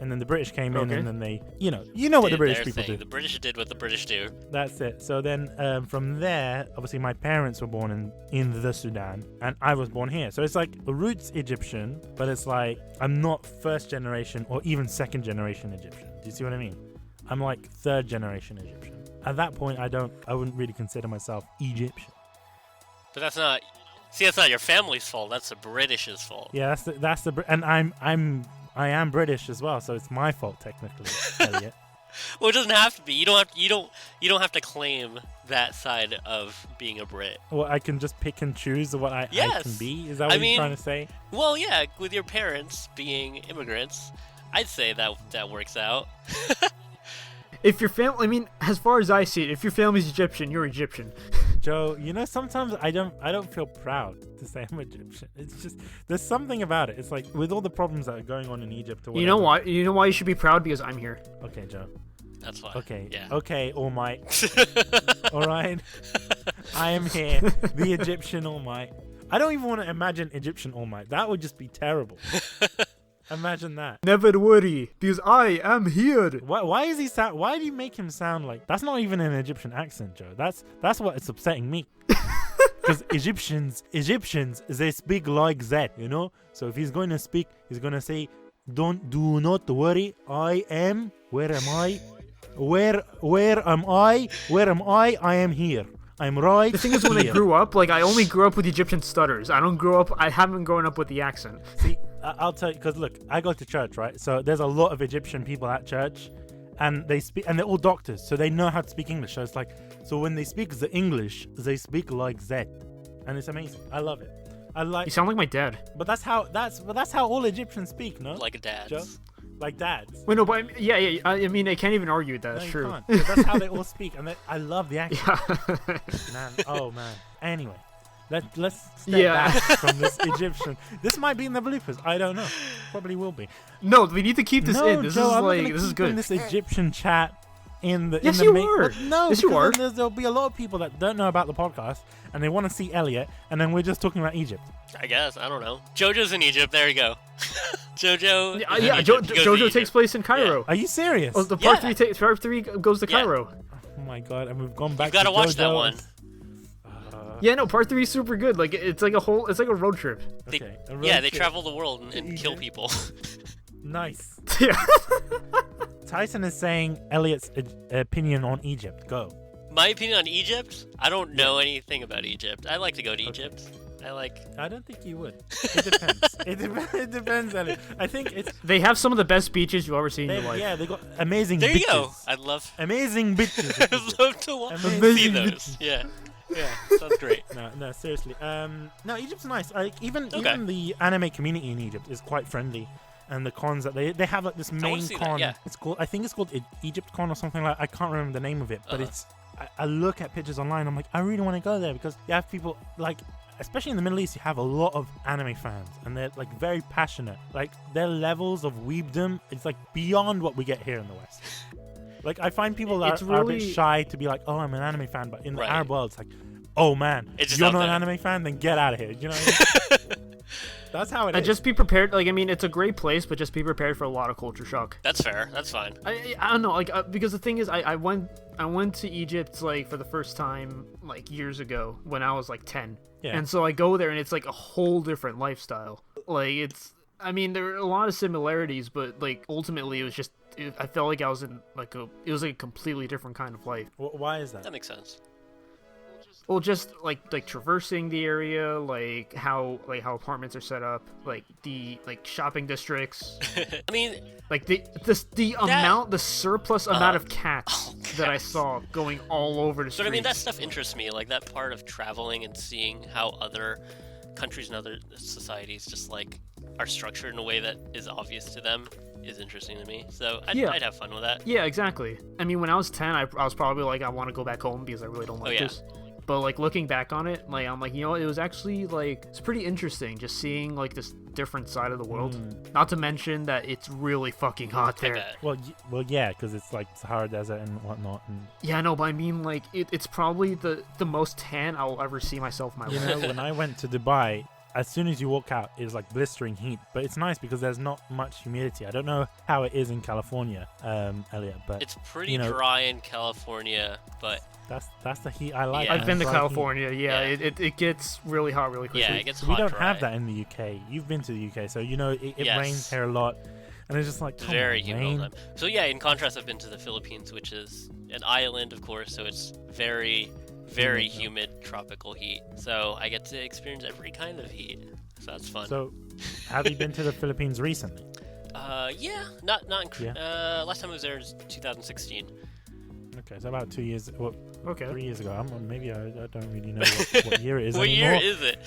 and then the British came in, and then they, you know what the British Their people thing. do. The British did what the British do. That's it. So then from there, obviously my parents were born in the Sudan, and I was born here. So it's like the roots Egyptian, but it's like I'm not first generation or even second generation Egyptian. Do you see what I mean? I'm like third generation Egyptian. At that point, I wouldn't really consider myself Egyptian. But that's not your family's fault. That's the British's fault. Yeah, and I am British as well, so it's my fault technically, Elliot. Well, it doesn't have to be. You don't have to claim that side of being a Brit. Well, I can just pick and choose what I can be. Is that what you're trying to say? Well, yeah, with your parents being immigrants, I'd say that works out. If your family, I mean, as far as I see it, if your family's Egyptian, you're Egyptian. Joe, you know, sometimes I don't feel proud to say I'm Egyptian. It's just there's something about it. It's like with all the problems that are going on in Egypt or whatever. You know why? You know why you should be proud? Because I'm here. Okay, Joe. That's why. Okay. Yeah. Okay, All Might. All right. I am here, the Egyptian All Might. I don't even want to imagine Egyptian All Might. That would just be terrible. Imagine that. Never worry, because I am here. Why is he sound? Why do you make him sound like? That's not even an Egyptian accent, Joe. That's what it's upsetting me. Because Egyptians, they speak like that, you know. So if he's going to speak, he's going to say, do not worry. I am. Where am I? Where am I? Where am I? I am here. I'm right. The thing is, when I grew up, like I only grew up with Egyptian stutters. I haven't grown up with the accent. See, I'll tell you, because look, I go to church, right? So there's a lot of Egyptian people at church, and they speak, and they're all doctors, so they know how to speak English. So it's like, so when they speak the English, they speak like that, and it's amazing. I love it. You sound like my dad. But that's how all Egyptians speak, no? Like a dad. Joe? like dads. Wait, no, but I mean, I can't even argue with that. No, It's you true. can't. But that's how they all speak, and I love the accent. Yeah. Man, oh man. Anyway, let's step Yeah. back from this Egyptian. This might be in the bloopers. I don't know. Probably will be. No, we need to keep this no, in. This Joe, is I'm not like gonna this is keep good. in this Egyptian chat in the. Yes, in the you main, are. But no, Yes, you because are. then there'll be a lot of people that don't know about the podcast and they want to see Elliot, and then we're just talking about Egypt. I guess. I don't know. Jojo's in Egypt. There you go. Jojo. Yeah, is in yeah. Egypt. He goes to Jojo Egypt. takes place in Cairo. Are you serious? Oh, the Yeah. part three goes to Yeah. Cairo. Oh my god, and we've gone back. gotta to watch that JoJo. one. Yeah, no, part 3 is super good. Like it's like a road trip. Okay. a road Yeah, they trip. travel the world and kill Egypt. people. Nice. Yeah. Tyson is saying Elliot's opinion on Egypt. Go. My opinion on Egypt? I don't know anything about Egypt. I like to go to Egypt. I don't think you would. It depends. It depends, Elliot. I think it's. They have some of the best beaches you'll ever see in your life. Yeah, they got amazing. There you go. bitches. I'd love. Amazing bitches. in Egypt. I'd love to Amazing see those. bitches. Yeah. Yeah. Sounds great. No, seriously. No, Egypt's nice. Like even Okay. the anime community in Egypt is quite friendly, and the cons that they have like this main see that, con. yeah. It's called I think it's called Egypt Con or something like. I can't remember the name of it, but Uh-huh. it's. I look at pictures online. I'm like, I really want to go there because you have people like. Especially in the Middle East, you have a lot of anime fans, and they're like very passionate. Like their levels of weebdom, it's like beyond what we get here in the West. Like I find people that It's are a bit really- shy to be like, "Oh, I'm an anime fan," but in the Right. Arab world, it's like, "Oh man, It's just you're out not an there. anime fan, then get out of here." You know what I mean? That's how it is. And just be prepared. Like I mean, it's a great place, but just be prepared for a lot of culture shock. That's fair. That's fine. I don't know, like because the thing is, I went to Egypt like for the first time like years ago when I was like 10, Yeah. and so I go there and it's like a whole different lifestyle. Like I mean, there are a lot of similarities, but like ultimately it was just I felt like I was in like it was like a completely different kind of life. Why is that? That makes sense. Well, just like traversing the area, like how apartments are set up, like the shopping districts, I mean, like the surplus amount of cats that I cats. saw going all over the but streets. I mean, that stuff interests me. Like that part of traveling and seeing how other countries and other societies just like are structured in a way that is obvious to them is interesting to me. So I'd have fun with that. Yeah, exactly. I mean, when I was 10, I was probably like, I want to go back home because I really don't like yeah. this. But like looking back on it, like I'm like, you know, it was actually like it's pretty interesting just seeing like this different side of the world. Not to mention that it's really fucking hot I there. bet. Well, yeah, because it's like Sahara Desert and whatnot, and Yeah, no, but I mean like it's probably the most tan I'll ever see myself in my you life. know, when I went to Dubai, as soon as you walk out, it's like blistering heat. But it's nice because there's not much humidity. I don't know how it is in California, Elliot, but It's pretty you know, dry in California, but that's the heat I like. Yeah. I've been to Dry heat. California. Yeah, Yeah. It gets really hot really quickly. yeah, it gets hot. We don't dry. have that in the UK. You've been to the UK, so you know it Yes. rains here a lot, and it's just like come Very on, humid all rain. the time. So yeah, in contrast, I've been to the Philippines, which is an island, of course, so it's very, very humid tropical heat. So I get to experience every kind of heat. So that's fun. So, have you been to the Philippines recently? Yeah, not last time I was there was 2016. Okay, so about 2 years, well, Okay. 3 years ago. Maybe I don't really know what year it is What anymore. year is it?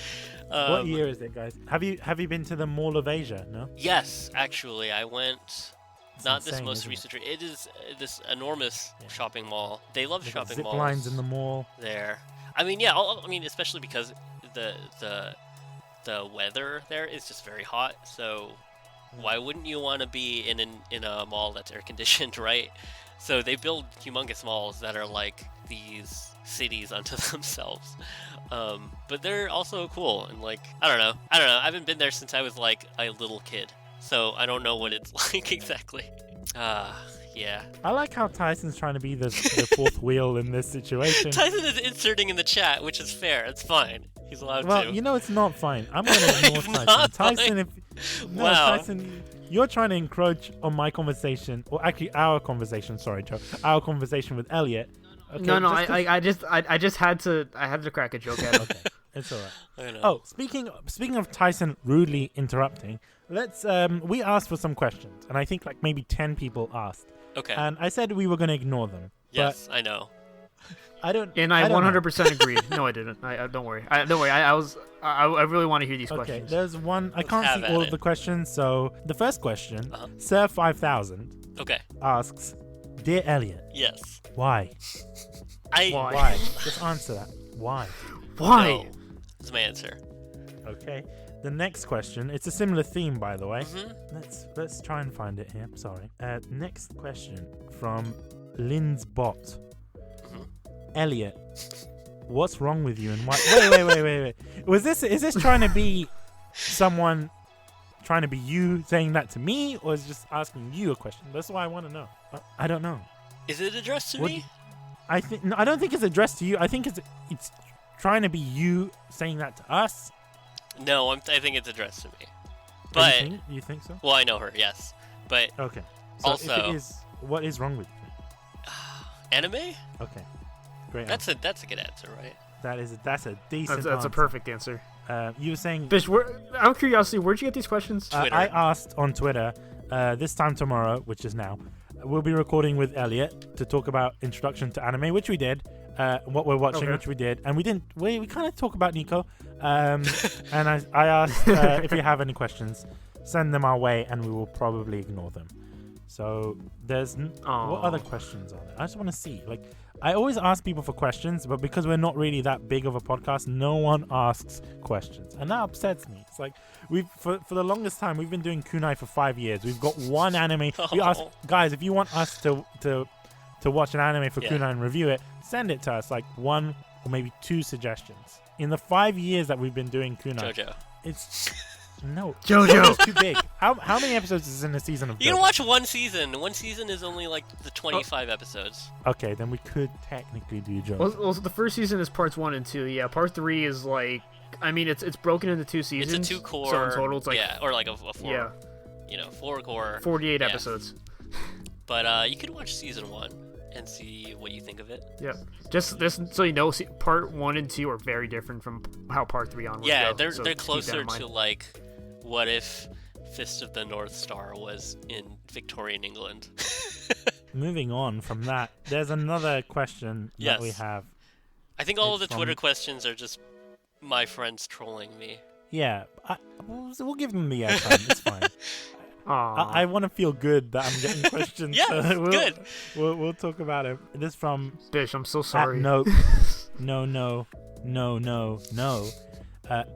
What year is it, guys? Have you been to the Mall of Asia? No. Yes, actually, I went. It's Not this insane, most isn't recent trip. It is this enormous shopping mall. They love They got shopping zip malls lines in the mall. there. I mean, yeah. I mean, especially because the weather there is just very hot. So why wouldn't you want to be in a mall that's air conditioned, right? So they build humongous malls that are like these cities unto themselves. But they're also cool and like I don't know. I haven't been there since I was like a little kid, so I don't know what it's like exactly. Yeah. I like how Tyson's trying to be the fourth wheel in this situation. Tyson is inserting in the chat, which is fair. It's fine. He's allowed Well, to. you know it's not fine. I'm going to ignore It's Tyson. not Tyson, fine. no, Wow. Tyson, you're trying to encroach on my conversation, or actually our conversation. Sorry, Joe. Our conversation with Elliot. Okay, No, just 'cause- I just had to crack a joke at him. Okay, it's alright. I know. Oh, speaking of Tyson rudely interrupting, let's we asked for some questions, and I think like maybe 10 people asked, Okay. and I said we were going to ignore them. Yes, I know. I don't. And I don't know. 100% agreed. No, I didn't. I don't worry. Don't worry. I really want to hear these Okay, questions. there's one. I Let's can't have see at all it. of the questions. So the first question, Uh-huh. Sir 5000 Okay. asks, "Dear Elliot, Yes. why? Why? Why? Just answer that. Why?" Why? No, is my answer. Okay. The next question. It's a similar theme, by the way. Mm-hmm. Let's try and find it here. Sorry. Next question from Lynn's bot. Mhm. Elliot, what's wrong with you and why? Wait. Is this trying to be someone trying to be you saying that to me, or is it just asking you a question? That's why I want to know. I don't know. Is it addressed to What me? I think no, I don't think it's addressed to you. I think it's trying to be you saying that to us. No, I think it's addressed to me. Oh, But you think so? well, I know her. Yes, but Okay. So if Also- it is, what is wrong with you? anime? Okay. Great. That's a good answer, right? That's a decent. That's a answer. perfect answer. You were saying. Bish, out of curiosity, where'd you get these questions? Twitter. I asked on Twitter. This time tomorrow, which is now, we'll be recording with Elliot to talk about introduction to anime, which we did. What we're watching, Okay. which we did, and we didn't. We kind of talk about Nico. And I asked if you have any questions, send them our way, and we will probably ignore them. So there's what other questions are there? I just want to see. Like, I always ask people for questions, but because we're not really that big of a podcast, no one asks questions, and that upsets me. It's like for the longest time we've been doing kunai for 5 years. We've got one anime. We ask guys, if you want us to watch an anime for kunai and review it, send it to us. Like 1 or maybe 2 suggestions. In the 5 years that we've been doing kunai, Jojo. it's no Jojo. Jojo's too big. How many episodes is in a season of You can Jojo? watch one season. One season is only like the 25 episodes. Okay, then we could technically do Jojo. Well, the first season is parts 1 and 2. Yeah, part 3 is like, I mean, it's broken into 2 seasons. It's a 2 core. So in total, it's like or like a 4. Yeah. 4 core. 48 yeah. episodes. But you could watch season 1 and see what you think of it. Yeah. Just this, so you know, part 1 and 2 are very different from how part 3 onwards Yeah, go, they're so they're keep that closer in mind. to like, what if Fist of the North Star was in Victorian England? Moving on from that, there's another question that we Yes. have. I think all of the It's Twitter from- questions are just my friends trolling me. Yeah, we'll give them the airtime. It's fine. Aw. I want to feel good that I'm getting questions. Yeah, so good. We'll talk about it. This from Bish, I'm so sorry. No.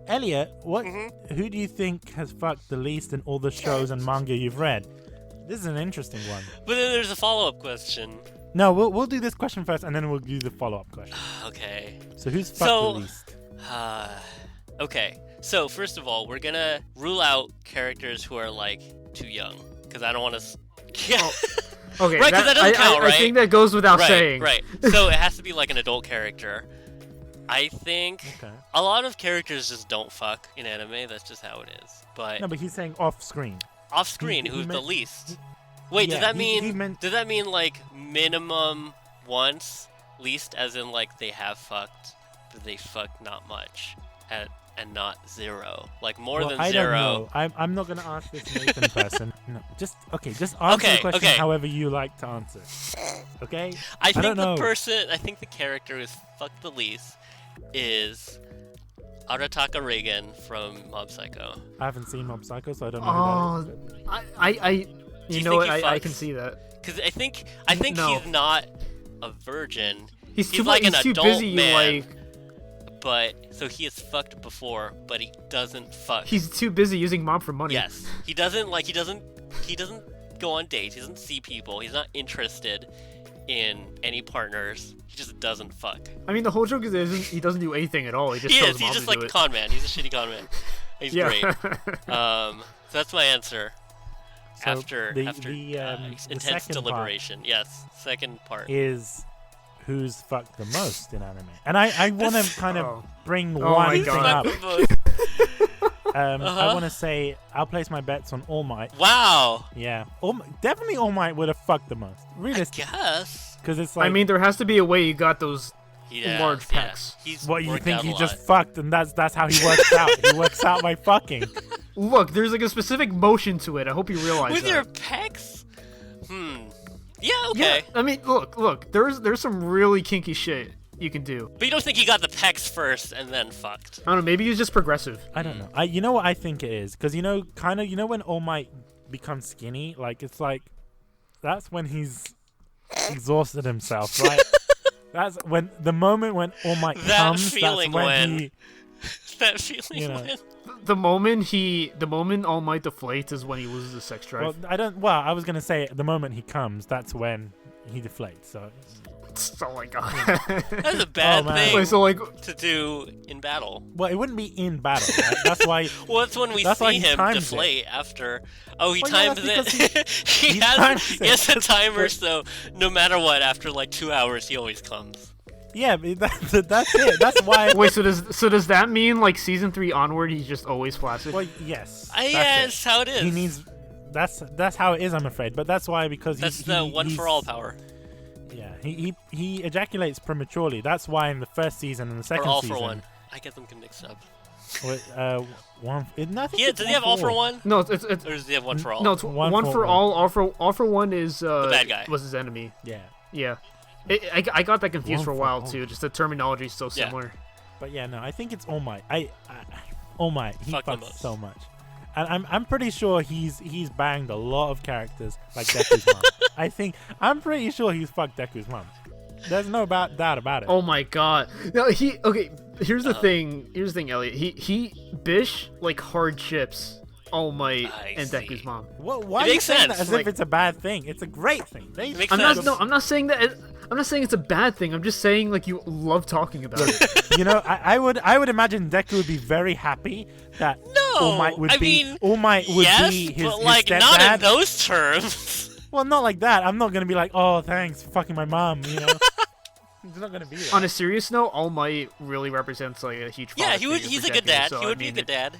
Elliot, what? Mm-hmm. Who do you think has fucked the least in all the shows and manga you've read? This is an interesting one. But then there's a follow-up question. No, we'll do this question first, and then we'll do the follow-up question. Okay. So who's fucked So- the least? Okay. So first of all, we're gonna rule out characters who are like too young, because I don't want to. Yeah. Okay, Right, 'cause that doesn't count, I right? think that goes without right. saying. Right. So it has to be like an adult character. I think Okay. a lot of characters just don't fuck in anime. That's just how it is. But No, but he's saying off screen. off screen, he who's the meant- least? Wait, yeah, does that he mean meant- does that mean like minimum once, least as in like they have fucked, but they fucked not much, and not 0, like more Well, than I 0. don't know. I'm not gonna ask this Nathan person. No, just answer Okay, the question okay. however you like to answer. Okay. I think don't know. the character who's fucked the least is Arataka Reagan from Mob Psycho. I haven't seen Mob Psycho, so I don't know. Who that is. I Do you you know think what? he I fucks? can see that. Because I think No. he's not a virgin. He's too like an he's too adult busy. man. Like But so he has fucked before, but he doesn't fuck. he's too busy using mom for money. Yes, he doesn't go on dates. He doesn't see people. He's not interested in any partners. He just doesn't fuck. I mean, the whole joke is he doesn't do anything at all. He just He tells is. mom He's just to like do a it. con man. He's a shitty con man. He's Yeah. great. So that's my answer. So after the intense second deliberation. Yes, second part. part is who's fucked the most in anime, and I want to kind of Oh. bring Oh one my thing God. up. I Uh-huh. want to say I'll place my bets on All Might. Wow. Yeah, definitely All Might would have fucked the most. I Realistically, guess. because it's like, I mean, there has to be a way you got those. Yeah, Large yeah. pecs. He's what you worked think out he a just lot. fucked, and that's how he works out. He works out by fucking. Look, there's like a specific motion to it. I hope you realize With that. your pecs? Yeah, okay. I mean, look. There's some really kinky shit you can do. But you don't think he got the pecs first and then fucked? I don't know. Maybe he's just progressive. I don't know. You know what I think it is? Because, when All Might becomes skinny, like, it's like, that's when he's exhausted himself, right? That's when, the moment when All Might comes, that's when he... That feeling when... The moment All Might deflates is when he loses his sex drive. I was going to say, the moment he comes, that's when he deflates, so... Oh my god. That's a bad thing Wait, so, like, to do in battle. Well, it wouldn't be in battle, right? That's why... Well, that's when we see him deflate after... Oh, he times it. He has a timer, so no matter what, after like 2 hours, he always comes. Yeah, that's it. That's why... Wait, so does that mean, like, season 3 onward, he's just always flaccid? Well, yes. That's how it is. He needs... That's how it is, I'm afraid. But that's why, because that's the one-for-all power. Yeah, he ejaculates prematurely. That's why in the first season and the second or all season... for one. I get them mixed up. One... Does he have all for one? No, it's... Or does he have one for all? No, it's one for all. All for one is... the bad guy. Was his enemy. Yeah. Yeah. I got that confused for a while, too. Just the terminology is so similar. Yeah. But yeah, no, I think it's All Might. All Might, he fucks so much. And I'm pretty sure he's banged a lot of characters like Deku's mom. I'm pretty sure he's fucked Deku's mom. There's no doubt about it. Oh my god. No, here's the thing. Here's the thing, Elliot. He Bish like hard chips All Might and Deku's mom. Well, why are you saying that as if it's a bad thing? It's a great thing. I'm not saying that. I'm not saying it's a bad thing. I'm just saying like you love talking about it. I would imagine Deku would be very happy that All Might would be his but like stepdad. Not in those terms. Well, not like that. I'm not gonna be like, oh, thanks for fucking my mom. It's not gonna be that. On a serious note, All Might really represents like a huge. Yeah, he's a good dad. So, he would be a good dad,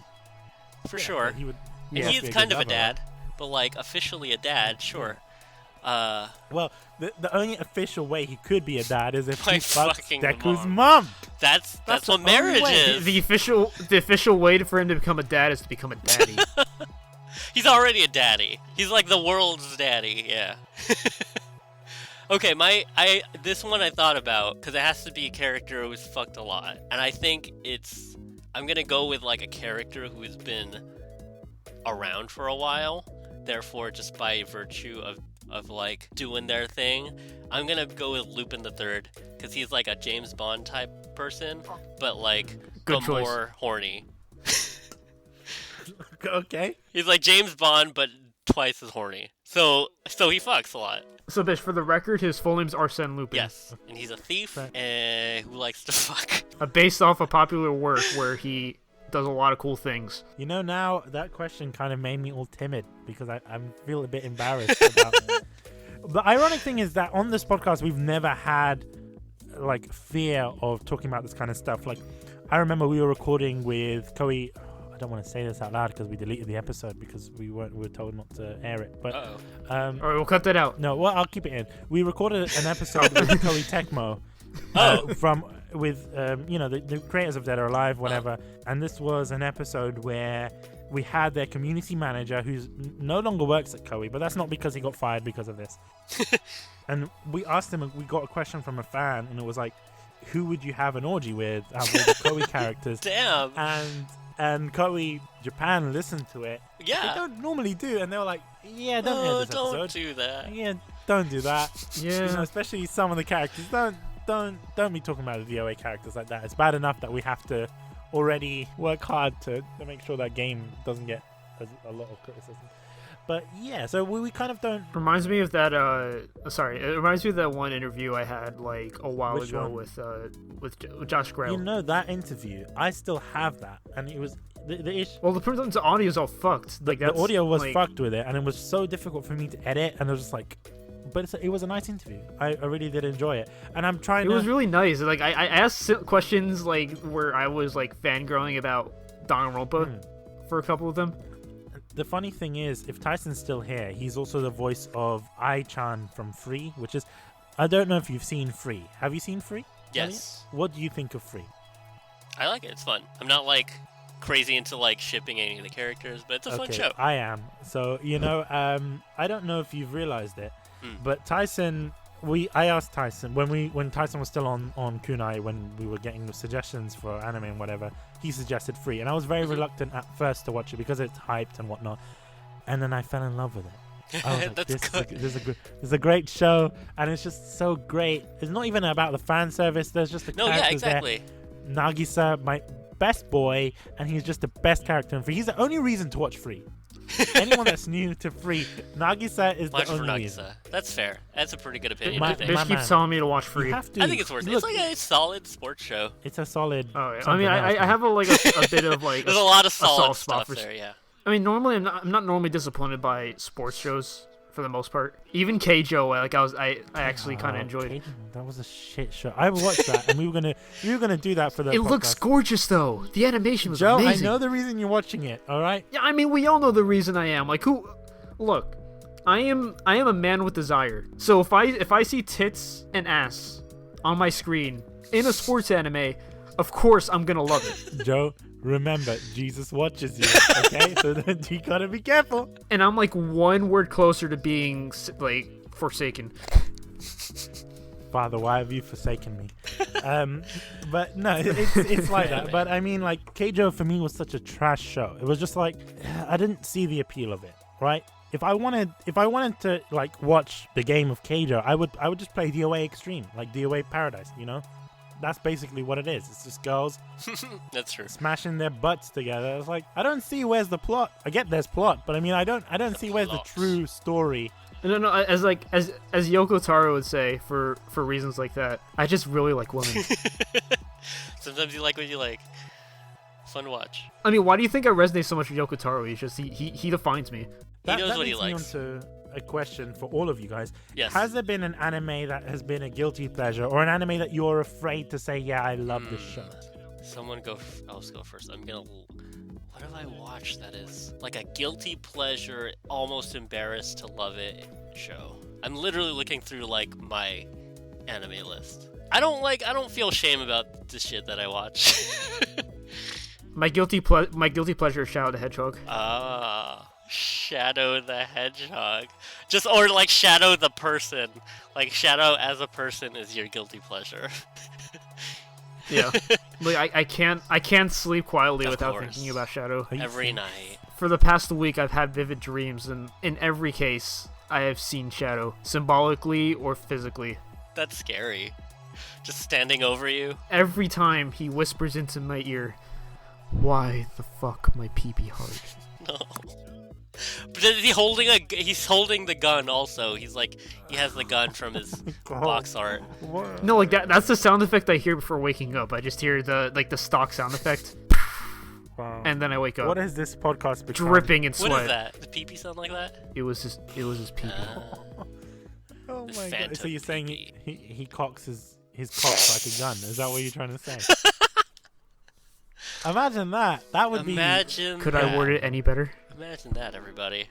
for sure. He would. And he is kind of a dad, but like officially a dad, sure. Well, the only official way he could be a dad is if he fucks Deku's mom. mom. That's what marriage is. The official way for him to become a dad is to become a daddy. He's already a daddy. He's like the world's daddy. Yeah. Okay, this one I thought about because it has to be a character who's fucked a lot, and I think I'm gonna go with like a character who has been around for a while. Therefore, just by virtue of like doing their thing, I'm gonna go with Lupin the Third because he's like a James Bond type person, but like more horny. Okay. He's like James Bond, but twice as horny. So he fucks a lot. So, Bish, for the record, his full name's Arsène Lupin. Yes, and he's a thief who likes to fuck. Based off a popular work where he does a lot of cool things. Now that question kind of made me all timid because I feel a bit embarrassed about it. The ironic thing is that on this podcast, we've never had like fear of talking about this kind of stuff. Like, I remember we were recording with Koei. I don't want to say this out loud because we deleted the episode because we were told not to air it. But all right, we'll cut that out. No, well, I'll keep it in. We recorded an episode with Koei Tecmo with the creators of Dead or Alive, whatever. And this was an episode where we had their community manager who no longer works at Koei, but that's not because he got fired because of this. And we asked him, we got a question from a fan, and it was like, who would you have an orgy with out of all the Koei characters? Damn. And Koei Japan listened to it. Yeah. They don't normally do, and they were like, yeah, don't air this episode. Don't do that. Yeah, don't do that. Yeah. Especially some of the characters. Don't be talking about the DOA characters like that. It's bad enough that we have to already work hard to make sure that game doesn't get a lot of criticism. But yeah, so we kind of don't. Reminds me of that. It reminds me of that one interview I had like a while Which ago one? with Josh Grail. That interview, I still have that, and it was the issue. Well, the audio is all fucked. Like the audio was fucked with it, and it was so difficult for me to edit, and I was just like. But it was a nice interview. I really did enjoy it, and I'm trying. It was really nice. Like I asked questions like where I was like fangirling about Danganronpa for a couple of them. The funny thing is, if Tyson's still here, he's also the voice of Ai-chan from Free, which is... I don't know if you've seen Free. Have you seen Free? Yes. Elliot? What do you think of Free? I like it. It's fun. I'm not like crazy into like shipping any of the characters, but it's a fun show. I am. So I don't know if you've realized it, but Tyson. I asked Tyson when Tyson was still on Kunai, when we were getting the suggestions for anime and whatever, he suggested Free, and I was very reluctant at first to watch it because it's hyped and whatnot, and then I fell in love with it. I was like, this is a great show, and it's just so great. It's not even about the fan service. There's just the characters there. Nagisa, my best boy, and he's just the best character in Free. He's the only reason to watch Free. Anyone that's new to Free, Nagisa is the only reason. That's fair. That's a pretty good opinion. Bish keeps telling me to watch Free. I think it's worth it. It's like a solid sports show. It's a solid. Oh, yeah. I mean, I have a bit of like. There's a lot of solid stuff there. Yeah. I mean, normally I'm not normally disappointed by sports shows for the most part. Even Jojo, I actually kind of enjoyed it. That was a shit show. I watched that, and we were gonna do that for the. It looks gorgeous though. The animation was Joe, amazing. I know the reason you're watching it. All right. Yeah, I mean, we all know the reason I am. Like, who? Look, I am a man with desire. So if I see tits and ass on my screen in a sports anime, of course I'm gonna love it. Joe, remember, Jesus watches you, okay? So then you gotta be careful. And I'm like one word closer to being like forsaken. Father, why have you forsaken me? But no, it's like that. But I mean, like, Keijo for me was such a trash show. It was just like, I didn't see the appeal of it, right? If I wanted to like watch the game of Keijo, I would just play DOA Extreme, like DOA Paradise, you know? That's basically what it is. It's just girls That's true. smashing their butts together. It's like, I don't see where's the plot. I get there's plot, but I mean, I don't see where's the true story. No, as Yoko Taro would say, for reasons like that, I just really like women. Sometimes you like what you like. Fun to watch. I mean, why do you think I resonate so much with Yoko Taro? He's just he defines me. He knows what he likes. That leads me onto a question for all of you guys. Yes. Has there been an anime that has been a guilty pleasure, or an anime that you're afraid to say, yeah, I love this show? I'll go first. What have I watched that is like a guilty pleasure, almost embarrassed to love it show? I'm literally looking through like my anime list. I don't feel shame about the shit that I watch. My guilty pleasure is Shadow the Hedgehog. Shadow the Hedgehog. Or like Shadow the person. Like Shadow as a person is your guilty pleasure. Yeah. Like I can't sleep quietly without thinking about Shadow. Every night. For the past week I've had vivid dreams, and in every case I have seen Shadow, symbolically or physically. That's scary. Just standing over you. Every time he whispers into my ear, "Why the fuck my pee-pee hard?" No. But he's holding the gun also. He has the gun from his box art. No, like that's the sound effect I hear before waking up. I just hear the stock sound effect. Wow. And then I wake up. What is this podcast become? Dripping in sweat. What is that? Does pee-pee sound like that? It was his pee-pee. Oh my god. So you're saying he cocks his cock like a gun? Is that what you're trying to say? Imagine that. That would be. Could I word it any better? Imagine that, everybody.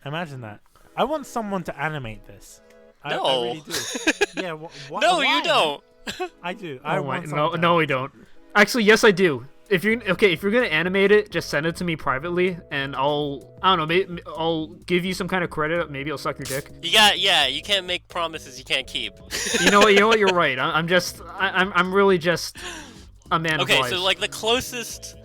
Imagine that. I want someone to animate this. No. I really do. Yeah. No, why? You don't. I do. No, we don't. Actually, yes, I do. If you're gonna animate it, just send it to me privately, and I don't know, maybe I'll give you some kind of credit. Maybe I'll suck your dick. You can't make promises you can't keep. You know what? You're right. I'm really just a man of life. Okay, so like the closest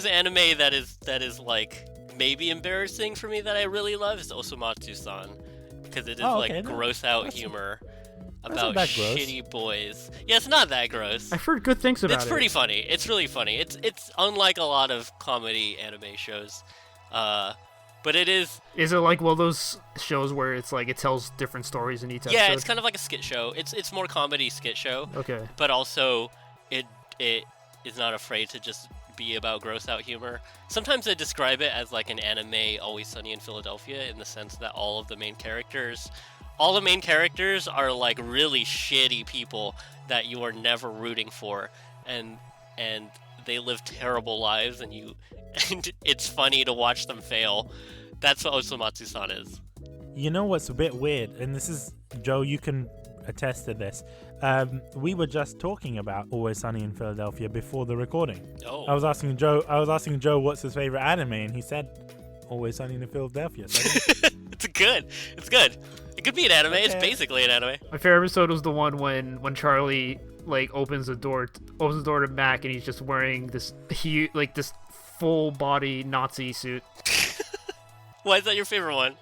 anime that is like maybe embarrassing for me that I really love is Osomatsu-san, because it is gross out humor about shitty boys. Yeah, it's not that gross. I've heard good things about it. It's pretty funny. It's really funny. It's unlike a lot of comedy anime shows, but it is. Is it like one of those shows where it's like it tells different stories in each episode? Yeah, it's kind of like a skit show. It's more comedy skit show. Okay. But also, it is not afraid to just be about gross out humor. Sometimes I describe it as like an anime Always Sunny in Philadelphia, in the sense that all the main characters are like really shitty people that you are never rooting for, and they live terrible lives, and it's funny to watch them fail. That's what Osomatsu-san is. You know what's a bit weird, and this is, Joe, you can attest to this. We were just talking about Always Sunny in Philadelphia before the recording. Oh. I was asking Joe what's his favorite anime, and he said Always Sunny in Philadelphia. So It's good. It could be an anime. Okay. It's basically an anime. My favorite episode was the one when Charlie like opens the door to Mac, and he's just wearing this this full body Nazi suit. Why is that your favorite one?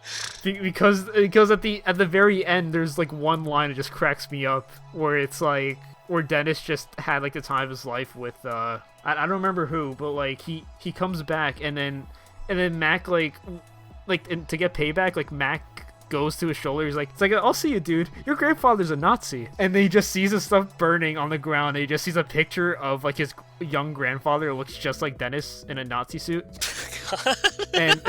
Because at the very end there's like one line that just cracks me up where it's like where Dennis just had like the time of his life with I don't remember who, but like he comes back and then Mac and to get payback, like Mac goes to his shoulder. He's like, it's like, I'll see you, dude. Your grandfather's a Nazi. And then he just sees his stuff burning on the ground. And he just sees a picture of like his young grandfather. It looks just like Dennis in a Nazi suit. And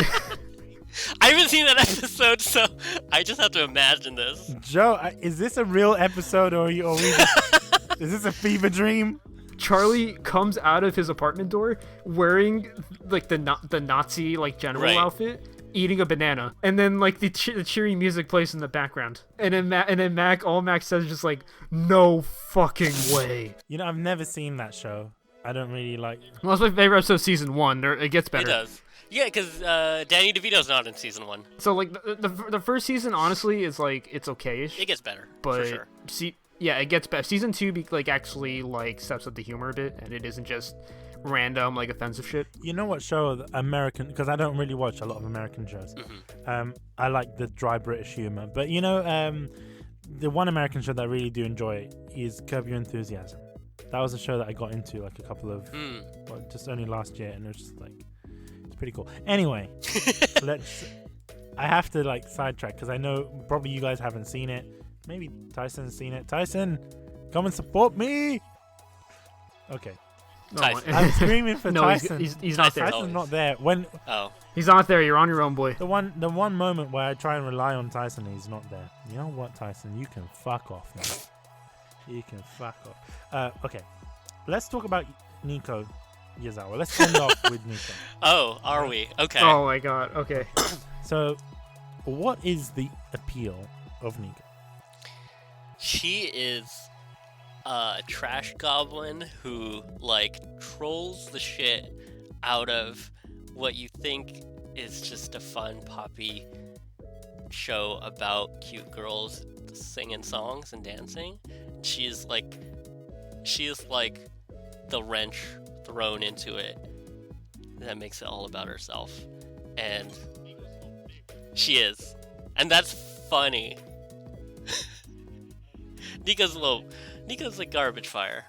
I haven't seen that episode, so I just have to imagine this. Joe, is this a real episode, or is this a fever dream? Charlie comes out of his apartment door wearing like the Nazi like general outfit, eating a banana, and then like the cheery music plays in the background, and then Mac says is just like, no fucking way. You know, I've never seen that show. I don't really like. Well, that's my favorite episode, season 1. It gets better. It does. Yeah, because Danny DeVito's not in season 1. So like the first season, honestly, is like it's okay-ish. It gets better, but for sure. Yeah, it gets better. Season 2 Mm-hmm. like steps up the humor a bit, and it isn't just random like offensive shit. You know what show American? Because I don't really watch a lot of American shows. I like the dry British humor, but you know, the one American show that I really do enjoy is Curb Your Enthusiasm. That was a show that I got into like a couple of just only last year, and it was just like it's pretty cool. Anyway, I have to like sidetrack because I know probably you guys haven't seen it. Maybe Tyson's seen it. Tyson, come and support me. Okay. No, Tyson. I'm screaming for no, Tyson. he's not there. Tyson's not there. When He's not there. You're on your own, boy. the one moment where I try and rely on Tyson, he's not there. You know what, Tyson? You can fuck off, man. You can fuck off. Okay, let's talk about Nico Yazawa. Let's end off with Nico. Oh, are we? Okay. Oh my god. Okay. So, what is the appeal of Nico? She is a trash goblin who, like, trolls the shit out of what you think is just a fun, poppy show about cute girls singing songs and dancing. She is like the wrench thrown into it that makes it all about herself. And she is. And that's funny. Nico's like garbage fire.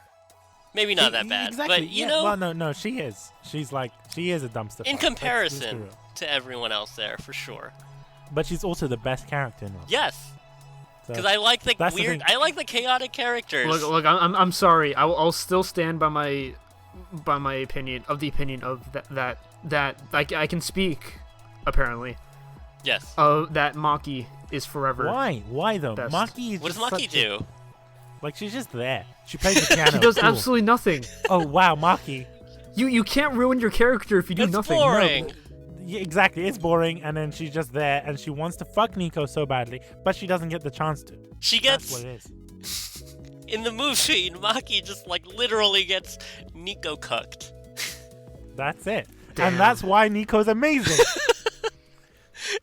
Maybe not that bad, Exactly. but you know, Well, no, she is. She is a dumpster in fire. comparison Let's be real. to everyone else there, for sure. But she's also the best character in it. Yes, So, because I like the that's the weird. thing. I like the chaotic characters. Look. I'm sorry. I'll still stand by my opinion of that I can speak. Apparently, Yes. that Maki is forever. Why though? Best. Maki is What does just Maki such a- do? Like, she's just there. She plays the piano. She does cool. absolutely nothing. Oh wow, Maki. You can't ruin your character if you do It's nothing. boring. No. Yeah, exactly. It's boring, and then she's just there, and she wants to fuck Nico so badly, but she doesn't get the chance to. She That's gets what it is. in the movie. Maki just like literally gets Nico cucked. That's it. Damn. And that's why Nico's amazing.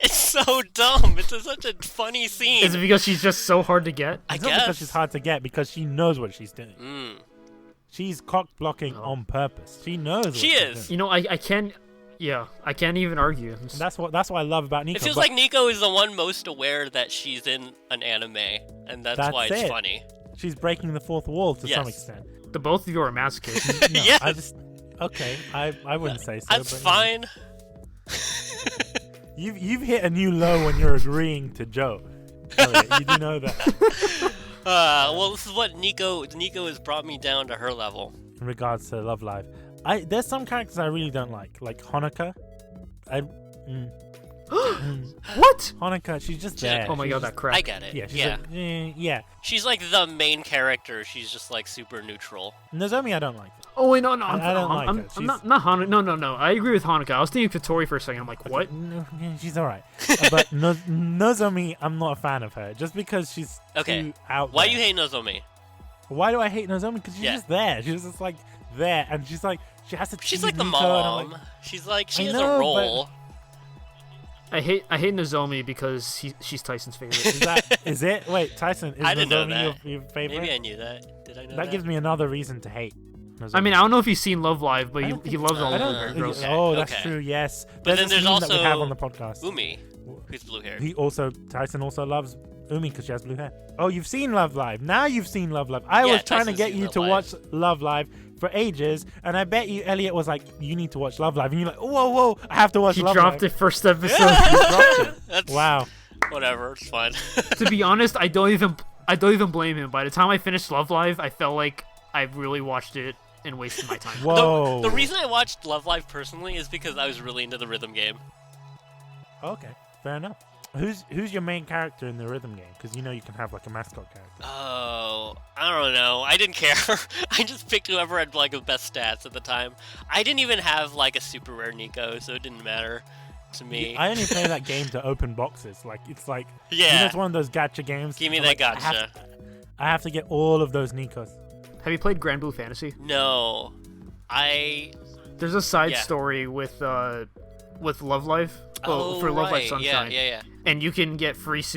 It's so dumb. It's such a funny scene. Is it because she's just so hard to get? I It's not guess. because she's hard to get, because she knows what she's doing. Mm. She's cock blocking on purpose. She knows what She she's is. doing. You know, I can't. Yeah, I can't even argue. And that's what I love about Nico. It feels but like Nico is the one most aware that she's in an anime, and that's why it's it. funny. she's breaking the fourth wall to some Yes. extent. The both of you are masochists. No, Yes. I just okay. I wouldn't say so. That's but, fine. You've hit a new low when you're agreeing to Joe. Elliot, you do know that. Well, this is what Nico has brought me down to her level. In regards to Love Live, there's some characters I really don't like Honoka. What? Honoka, she's just there. Oh my She's god, just- that crap. I get it. Yeah, she's yeah. like, yeah. She's like the main character. She's just like super neutral. Nozomi, I don't like. Oh wait, no, I don't like her. I'm not Hanukkah. No. I agree with Hanukkah. I was thinking Katori for a second. I'm like, what? No, she's alright. But Nozomi, I'm not a fan of her. Just because she's Okay. too out Why there. you hate Nozomi? Why do I hate Nozomi? Because she's Yeah. just there. She's just like there, and she's like she has to. She's tease like the Nico, and I'm mom. like, She's like she I has know, a but- role. I hate Nozomi because she's Tyson's favorite. is that is it? Wait, Tyson, is I didn't know Nozomi that. your favorite? Maybe I knew that. Did I know that? That gives me another reason to hate Nozomi. I mean, I don't know if you've seen Love Live, but I he don't think loves so. all I of don't her think- girls. Okay. Oh, that's okay. true. Yes, But then this there's meme that we have also on the podcast. Umi, who's blue hair. Tyson also loves Umi because she has blue hair. Oh, you've seen Love Live. Now you've seen Love Live. I Yeah, was trying to Tyson's get seen you Love to Live. watch Love Live for ages, and I bet you Elliot was like, "You need to watch Love Live," and you're like, "Whoa, I have to watch He Love dropped Live." it first episode. Dropped it. That's Wow. whatever. It's fine. To be honest, I don't even blame him. By the time I finished Love Live, I felt like I really watched it and wasted my time. Whoa. The reason I watched Love Live personally is because I was really into the rhythm game. Okay, fair enough. Who's your main character in the rhythm game? Because you know you can have like a mascot character. Oh, I don't know. I didn't care. I just picked whoever had like the best stats at the time. I didn't even have like a super rare Nico, so it didn't matter to me. I only play that game to open boxes. Like it's like Yeah. you know, it's one of those gacha games. Give me I'm that like, gotcha. I have to get all of those Nikos. Have you played Grand Blue Fantasy? No, There's a side Yeah. story with Love Live. Oh, for Love Live right. Sunshine. Yeah. And you can get free get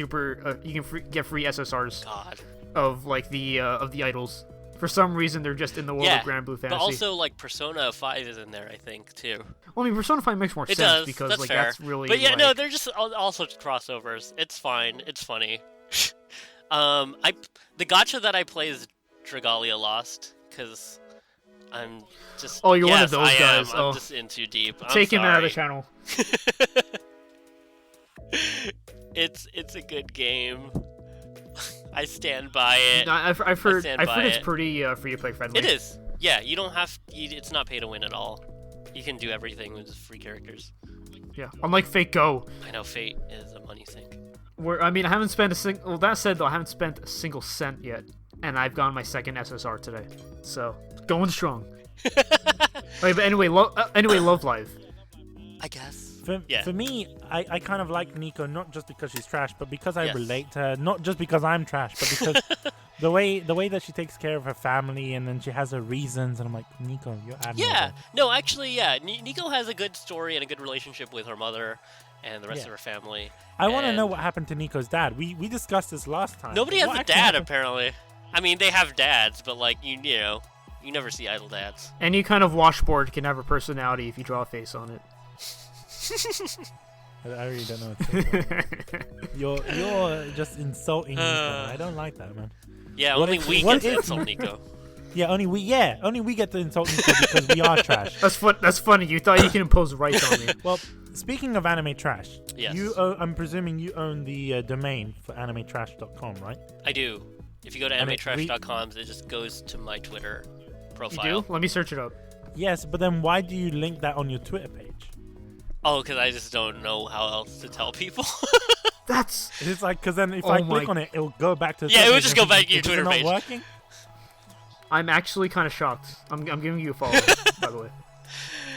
free SSRs God. of like the idols. For some reason, they're just in the world Yeah, of Grand Blue Fantasy. But also like Persona 5 is in there, I think too. Well, I mean, Persona 5 makes more It sense does. because That's like fair. that's really. But yeah, like, no, they're just all sorts of crossovers. It's fine. It's funny. The gacha that I play is Dragalia Lost because I'm just. Oh, you're one Yes, of those I am. guys. I'm Oh. just in too deep. I'm take him out of the sorry. channel. It's a good game. I stand by it. No, I've heard stand I've by heard it's it. pretty free to play friendly. It is. Yeah, you don't have. It's not pay to win at all. You can do everything with just free characters. Yeah, unlike Fate Go, I know Fate is a money sink. where I mean I haven't spent a single. Well, that said though, I haven't spent a single cent yet, and I've gotten my second SSR today, so going strong. Wait, but anyway, Love Live. I guess. For me, I kind of like Nico not just because she's trash, but because I Yes. relate to her. Not just because I'm trash, but because the way that she takes care of her family and then she has her reasons, and I'm like, Nico, you're admirable. Yeah. No, actually, yeah. Nico has a good story and a good relationship with her mother and the rest Yeah. of her family. I want to and know what happened to Nico's dad. We discussed this last time. Nobody has What a actually dad, happened? apparently. I mean, they have dads, but like you know, you never see idle dads. Any kind of washboard can have a personality if you draw a face on it. I really don't know what to say. You're just insulting Nico. I don't like that, man. Yeah, What only if- we what get to if- insult Nico. Yeah, only we get to insult Nico because we are trash. That's funny. You thought you can impose rights on me. Well, speaking of anime trash, Yes. I'm presuming you own the domain for animetrash.com, right? I do. If you go to And it animetrash.com, it just goes to my Twitter You profile. do? Let me search it up. Yes, but then why do you link that on your Twitter page? Oh, because I just don't know how else to tell people. That's It's like, because then if Oh I my- click on it, it'll go back to the Yeah, it Twitter would page just and go back to your is it Twitter not page. working? I'm actually kind of shocked. I'm giving you a follow, by the way.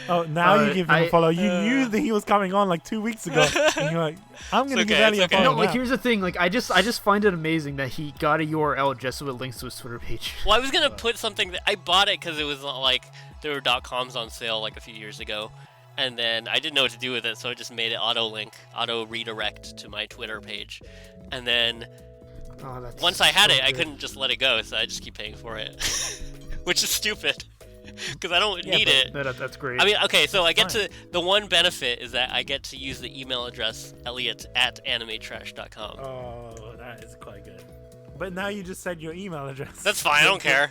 Oh, now you give him a I- follow. You knew that he was coming on like 2 weeks ago, and you're like, I'm gonna It's give okay, Elliot it's a okay. follow No, like now. here's the thing. Like I just find it amazing that he got a URL just so it links to his Twitter page. Well, I was gonna put something that I bought it because it was like there were .coms on sale like a few years ago, and then I didn't know what to do with it, so I just made it auto redirect to my Twitter page, and then Oh, that's once I had so it, I good. couldn't just let it go, so I just keep paying for it, which is stupid because I don't Yeah, need but- it. No, that's great. I mean, okay, so I get fine. to the one benefit is that I get to use the email address elliot@animetrash.com. Oh, that is quite good. But now you just said your email address. That's fine, I don't care.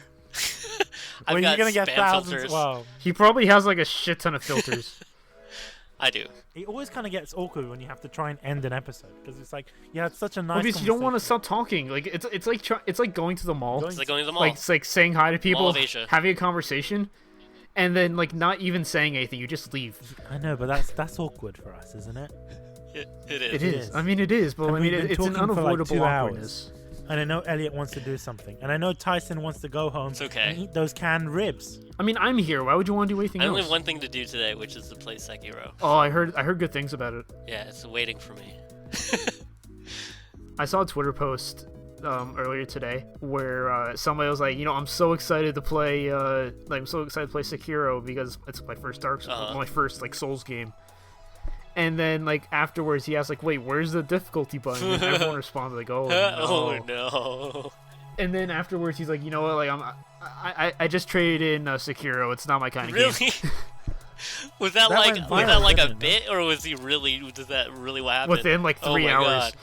I've Well, got you're gonna get spam thousands. filters. Wow. he probably has like a shit ton of filters. I do. It always kind of gets awkward when you have to try and end an episode because it's like you had such a nice. Obviously, you don't want to conversation. stop talking. Like it's like it's like going to the mall. Going It's like going to the mall. Like it's like saying hi to people, of Asia. having a conversation, and then like not even saying anything. You just leave. I know, but that's awkward for us, isn't it? It It is. is. I mean, it is, but And I mean, we've been it's an talking for like unavoidable 2 hours. awkwardness. And I know Elliot wants to do something. And I know Tyson wants to go home It's okay. and eat those canned ribs. I mean, I'm here. Why would you want to do anything I else? only have one thing to do today, which is to play Sekiro. Oh, I heard good things about it. Yeah, it's waiting for me. I saw a Twitter post earlier today where somebody was like, I'm so excited to play Sekiro because it's my first my first like Souls game. And then like afterwards he asked like, wait, where's the difficulty button? And everyone responded like, oh no. Oh no. And then afterwards he's like, you know what, like I just traded in Sekiro. It's not my kind of game. Really? Was that went viral, a didn't it? bit, or was that really what happened? Within like 3 my hours.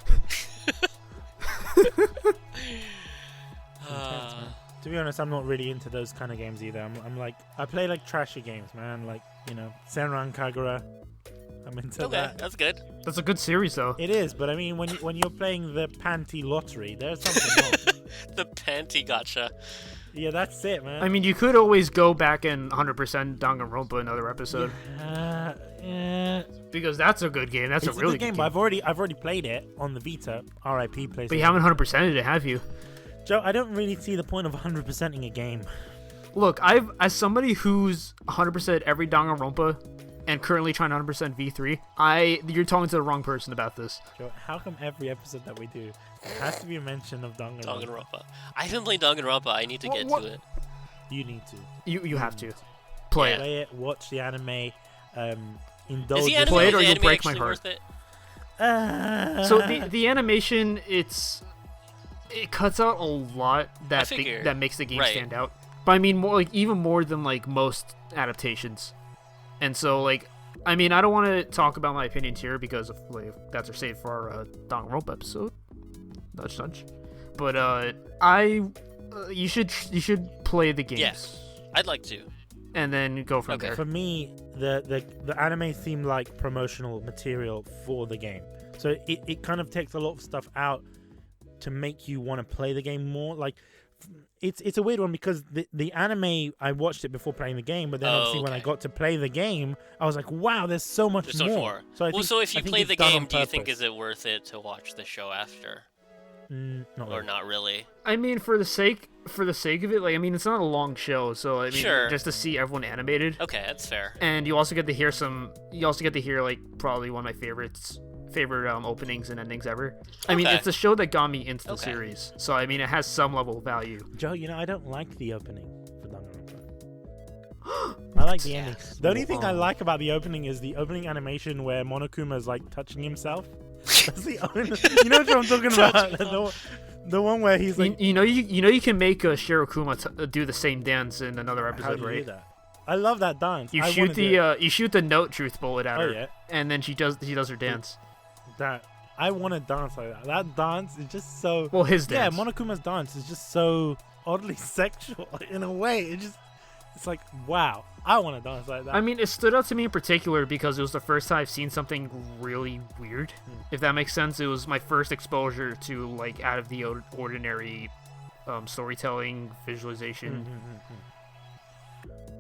God. To be honest, I'm not really into those kind of games either. I'm like, I play like trashy games, man. Like, Senran Kagura. I'm into Okay, that. that's good. That's a good series though. It is, but I mean, when you're playing the panty lottery, there's something wrong. The panty gotcha. Yeah, that's it, man. I mean, you could always go back and 100% Danganronpa another episode yeah, because that's a good game. That's it's a really good game. good But game. I've already played it on the Vita. R.I.P. PlayStation. But you haven't 100%ed it, have you? Joe, I don't really see the point of 100%ing a game. Look, as somebody who's 100% every Danganronpa and currently trying to 100% V3, you're talking to the wrong person about this. Joe, how come every episode that we do there has to be a mention of Danganronpa? Danganronpa. I haven't played Danganronpa. I need to get What? to it. You need to You have to play Yeah. it. play it, watch the anime, indulge. Is the in anime, Play it or the you'll anime break my actually heart. worth it? So the animation, it cuts out a lot that figured. that makes the game Right. stand out. But I mean, even more than like most adaptations. And so like, I mean, I don't want to talk about my opinions here because of, like, that's our save for our Danganronpa episode. Nudge, nudge. But you should play the games. Yes. I'd like to. And then go from Okay. there. For me, the anime seemed like promotional material for the game. So it kind of takes a lot of stuff out to make you want to play the game more. Like, it's a weird one because the anime, I watched it before playing the game, but then obviously when I okay. got to play the game, I was like, wow, there's so much There's so much more. So I Well, think, so if you I think play it's the done game, on do you think purpose. is it worth it to watch the show after, Not or really. not really? I mean, for the sake of it, like, I mean, it's not a long show, so I mean, Sure. just to see everyone animated. Okay, that's fair. And you also get to hear like probably one of my favorite openings and endings ever. I mean, Okay. it's the show that got me into the Okay. series, so I mean, it has some level of value. Joe, I don't like the opening for Danganronpa. I like the ending. Yes. The only thing I Oh. like about the opening is the opening animation where Monokuma's like touching himself. That's the only, you know what I'm talking about? The one where he's like, You know you can make Shirokuma do the same dance in another how do episode, you do right? that? I love that dance. You I shoot wanna do it. you shoot the note truth bullet at Oh her, yeah, and then she does her dance. that. I want to dance like that. That dance is just so. Well, his Yeah, dance. Monokuma's dance is just so oddly sexual in a way. It's like, wow, I want to dance like that. I mean, it stood out to me in particular because it was the first time I've seen something really weird. If that makes sense, it was my first exposure to like out of the ordinary storytelling, visualization,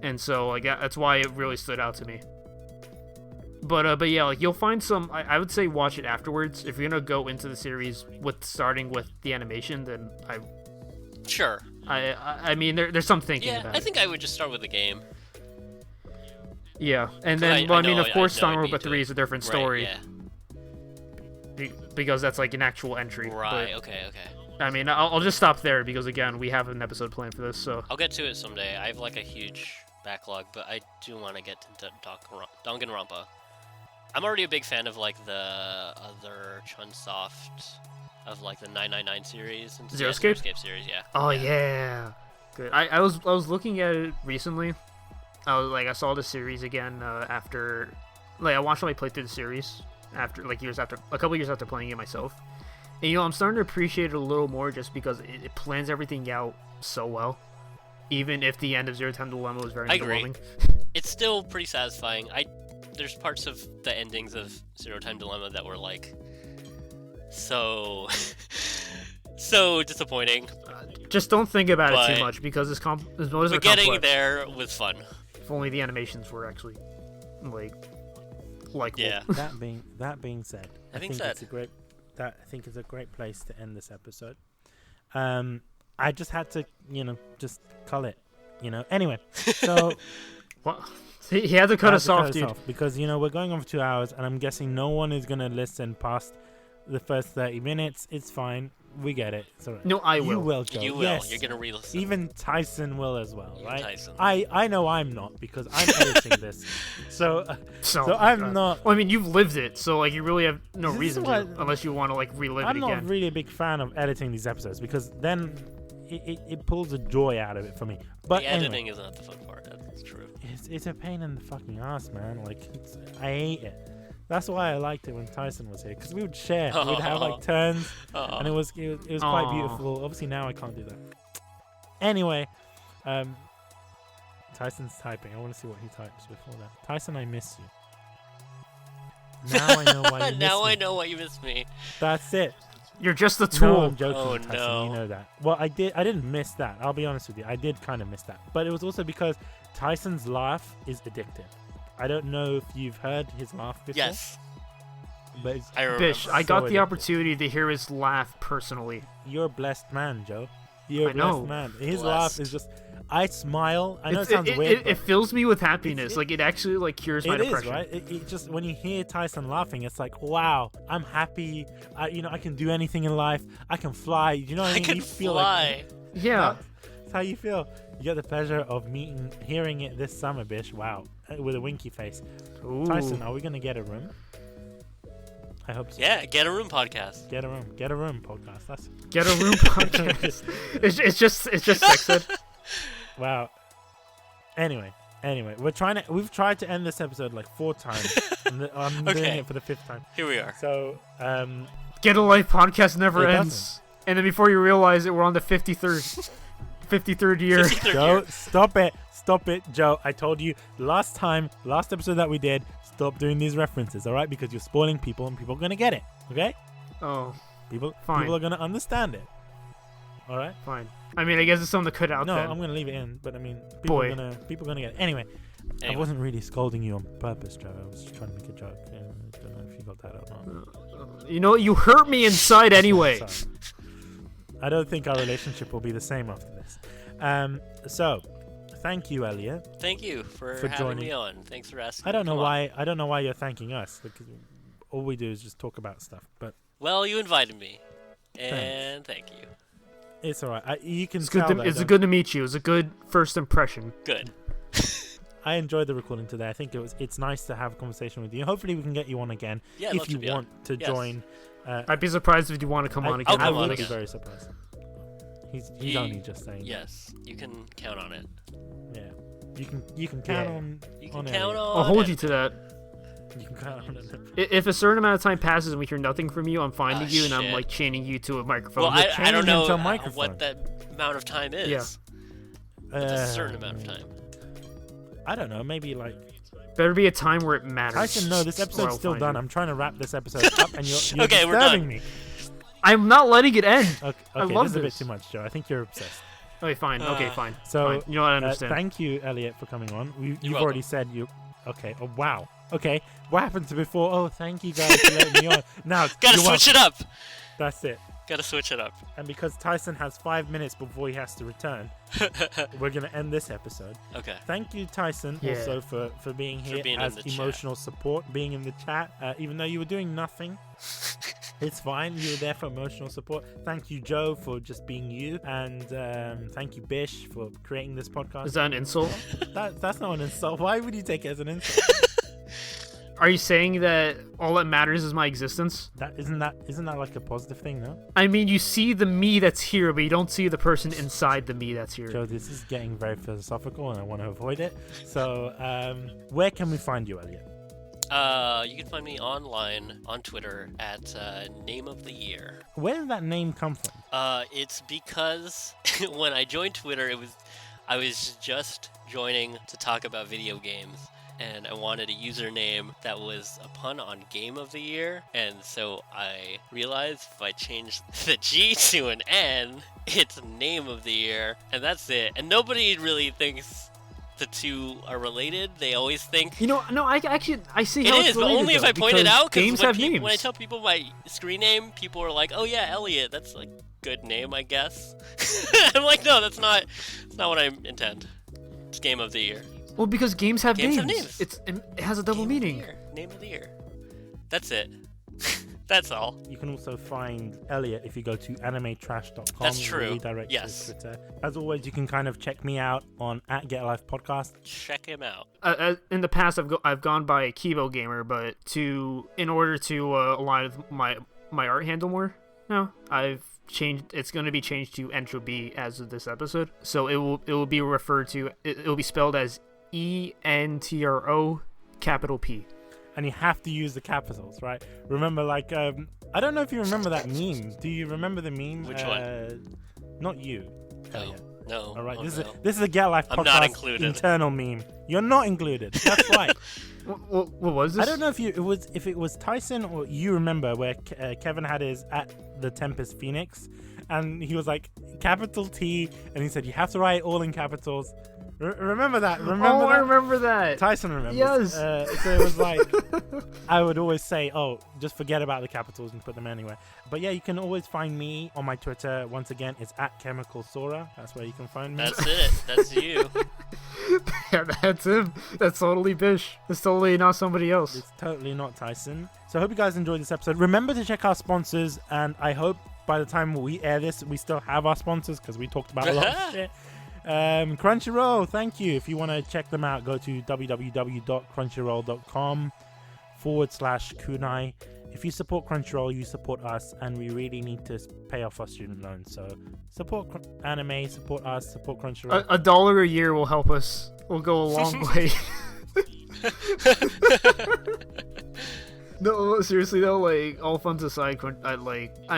and so like that's why it really stood out to me. But yeah, like you'll find some. I would say watch it afterwards if you're gonna go into the series with starting with the animation. Then Sure. I mean there's some thinking Yeah, about I it. think I would just start with the game. Yeah, and 'Cause then I I mean know- of course I know I'd be Danganronpa into 3 it. is a different Right, story. yeah. Because that's like an actual entry. Right. But, Okay. I mean, I'll just stop there because again, we have an episode planned for this. So I'll get to it someday. I have like a huge backlog, but I do want to get to Danganronpa. I'm already a big fan of like the other Chunsoft of like the 999 series and Zero yeah, Escape? Escape series. Yeah. oh yeah, good. I was looking at it recently. I saw the series again after like I watched my play through the series after like a couple years after playing it myself. And I'm starting to appreciate it a little more just because it plans everything out so well. Even if the end of Zero Time Dilemma was very I agree. underwhelming. It's still pretty satisfying. There's parts of the endings of Zero Time Dilemma that were like so disappointing. Just don't think about it But- too much because those are But getting complex. there was fun. If only the animations were actually like likable. Yeah. That being said, I think it's a great place to end this episode. I just had to, just cull it, Anyway, so What? He had to cut us off, dude. Because we're going on for 2 hours, and I'm guessing no one is gonna listen past the first 30 minutes. It's fine. We get it. It's all right. No, I will. You will, Joe. You will. Yes. You're gonna re-listen. Even Tyson will as well, right? Tyson. I know I'm not, because I'm editing this. So I'm not. Well, I mean, you've lived it, so like you really have no This reason is to, what- unless you want to like relive it I'm again. not really a big fan of editing these episodes, because then it pulls the joy out of it for me. But the anyway, editing is not the fun part. That's true. it's a pain in the fucking ass, man. Like I hate it. That's why I liked it when Tyson was here, because we would share. We'd have like turns, and it was quite Aw. beautiful. Obviously now I can't do that. Anyway, Tyson's typing. I want to see what he types before that. Tyson, I miss you. Now I know why you miss Now me. I know why you missed me. That's it. You're just a No, tool. I'm joking, Oh, Tyson. no. You know that. Well, I didn't miss that. I'll be honest with you. I did kind of miss that. But it was also because Tyson's laugh is addictive. I don't know if you've heard his laugh before. Yes, But it's, I remember. Bish, I So got the addictive. opportunity to hear his laugh personally. you're a blessed man, Joe. You're a I know. blessed man. His laugh Blessed. is just. I smile. I know it It's- sounds weird. It fills me with happiness. Like it actually like cures my It is, depression. right? It just when you hear Tyson laughing, it's like, wow, I'm happy. I can do anything in life. I can fly. You know what I I mean? can You feel fly. Yeah. That's how you feel. You get the pleasure of hearing it this summer, Bish. Wow, with a winky face. Ooh. Tyson, are we gonna get a room? I hope so. Yeah, Get a Room podcast. Get a room. Get a room podcast. That's Get a room podcast. It's just sex ed. wow. Anyway, we've tried to end this episode like 4 times. And I'm doing Okay. it for the 5th time. Here we are. So, Get a Life podcast never It ends. And then before you realize it, we're on the 53rd year. 53rd Joe, year. stop it, Joe. I told you last episode that we did, stop doing these references, all right? Because you're spoiling people, and people are gonna get it, okay? Oh, People Fine. are gonna understand it, all right? fine. I mean, I guess it's something to cut out No, then. I'm gonna leave it in, but I mean, people are gonna get it. Anyway, I Anyway. wasn't really scolding you on purpose, Joe. I was just trying to make a joke. Yeah, I don't know if you got that or not. You know, you hurt me inside anyway. Sorry. I don't think our relationship will be the same after this. So, thank you, Elliot. Thank you for having joining. me on. Thanks for asking. I don't me to know come on. why. I don't know why you're thanking us. Because all we do is just talk about stuff. But Well, you invited me, and thank you. it's all right. You can It's tell good. that It's I good to meet you. It's a good first impression. Good. I enjoyed the recording today. I think it's nice to have a conversation with you. Hopefully, we can get you on again Yeah, I'd if love you to be on. want to Yes. join. I'd be surprised if you want to come on again. I'll come I on would be again. very surprised. He's He- only just saying. Yes, you can count on it. Yeah. You can count Yeah. on. You can on count Elliot. on. I'll hold it. you to that. You can count on it. If a certain amount of time passes and we hear nothing from you, I'm finding Ah, you and I'm shit. like chaining you to a microphone. Well, You're I chaining don't him know to a microphone. what that amount of time is. Yeah. It's a certain amount of time. I don't know. Maybe like Better be a time where it matters. Tyson. No, this or episode's I'll still find done. you. I'm trying to wrap this episode up, and you're Okay, we're disturbing done. me. I'm not letting it end. Okay, I okay, love this is a bit this. too much, Joe. I think you're obsessed. Okay, fine. Okay, fine. So, Fine. You know what? I understand. thank you, Elliot, for coming on. You've welcome. already said you. Okay. Oh wow. Okay. What happened to before? Oh, thank you guys for letting me on. Now Gotta switch it up. That's it. Gotta switch it up. And because Tyson has 5 minutes before he has to return, we're gonna end this episode. Okay. Thank you, Tyson, Yeah. also for being here being in as the chat. emotional support, being in the chat, even though you were doing nothing. It's fine. You were there for emotional support. Thank you, Joe, for just being you, and thank you, Bish, for creating this podcast. Is that an insult? That's not an insult. Why would you take it as an insult? Are you saying that all that matters is my existence? Isn't that like a positive thing, no? I mean, you see the me that's here, but you don't see the person inside the me that's here. Joe, this is getting very philosophical, and I want to avoid it. So, where can we find you, Elliot? You can find me online on Twitter at Name of the Year. Where did that name come from? It's because when I joined Twitter, I was just joining to talk about video games, and I wanted a username that was a pun on Game of the Year, and so I realized if I change the G to an N, it's Name of the Year, and that's it. And nobody really thinks the two are related. They always think No, I see it how is, it's but related, only if though, I point it because out. games have names. When I tell people my screen name, people are like, "Oh yeah, Elliot. That's a good name, I guess." I'm like, no, that's not what I intend. It's game of the year. Well, because games have Games names. have names. It has a double Game of the meaning. year. Name of the year. That's it. That's all. You can also find Elliot if you go to animetrash.com. That's true. Redirect Yes. to Twitter. As always, you can kind of check me out on @GetALivePodcast. Check him out. In the past, I've gone by Kibo Gamer, but in order to align with my art handle more now, I've changed. It's going to be changed to Entropy as of this episode. So it will be referred to. It will be spelled as ENTRO capital P. And you have to use the capitals, right? Remember, like, I don't know if you remember that meme. Do you remember the meme? Which one? Not you. No. Elliot. No. All right, Oh, this no. is a Get Life I'm podcast not included. internal meme. You're not included. That's right. What was this? I don't know if it was Tyson or you remember where Kevin had his at the Tempest Phoenix, and he was like capital T, and he said you have to write it all in capitals. Remember that? Remember that? I remember that. Tyson remembers. Yes. So it was like, I would always say, oh, just forget about the capitals and put them anywhere. But yeah, you can always find me on my Twitter. Once again, it's @ChemicalSora. That's where you can find me. That's it. That's you. Yeah, that's him. That's totally Bish. It's totally not somebody else. It's totally not Tyson. So I hope you guys enjoyed this episode. Remember to check our sponsors, and I hope by the time we air this, we still have our sponsors because we talked about a lot of shit. Crunchyroll, thank you. If you want to check them out, go to www.crunchyroll.com/kunai. If you support Crunchyroll, you support us, and we really need to pay off our student loans. So support anime, support us, support Crunchyroll. $1 a year will help us. Will go a long way. No, seriously though, like all funds aside, I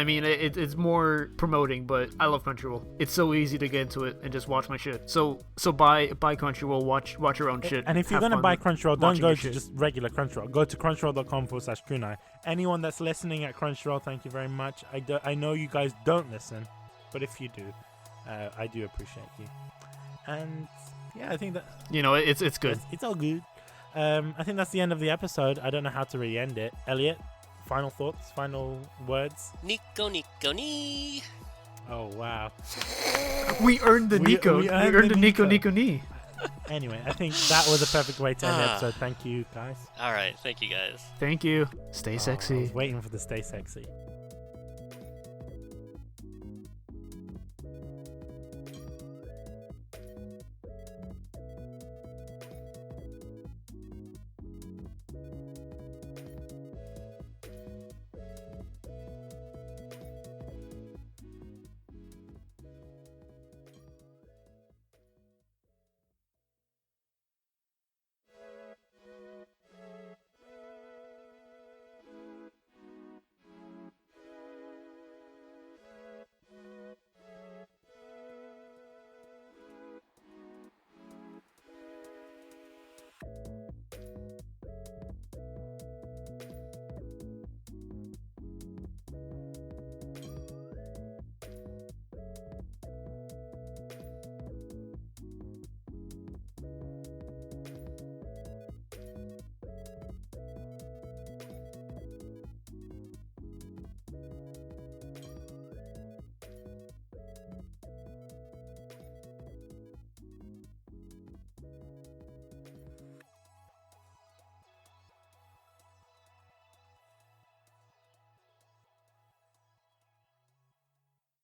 mean, it's more promoting, but I love Crunchyroll. It's so easy to get into it and just watch my shit. So buy Crunchyroll, watch your own shit. And if you're Have gonna fun buy Crunchyroll, don't watching go your to shit. just regular Crunchyroll. Go to crunchyroll.com/kunai. Anyone that's listening at Crunchyroll, thank you very much. I know you guys don't listen, but if you do, I do appreciate you. And yeah, I think that it's good. It's all good. I think that's the end of the episode. I don't know how to really end it. Elliot, final thoughts, final words? Nico, Nico, ni. Oh, wow. We earned the Nico. We earned the Nico, Nico, ni. Anyway, I think that was a perfect way to end the episode. Thank you, guys. All right. Thank you, guys. Thank you. Stay I sexy. was waiting for the stay sexy.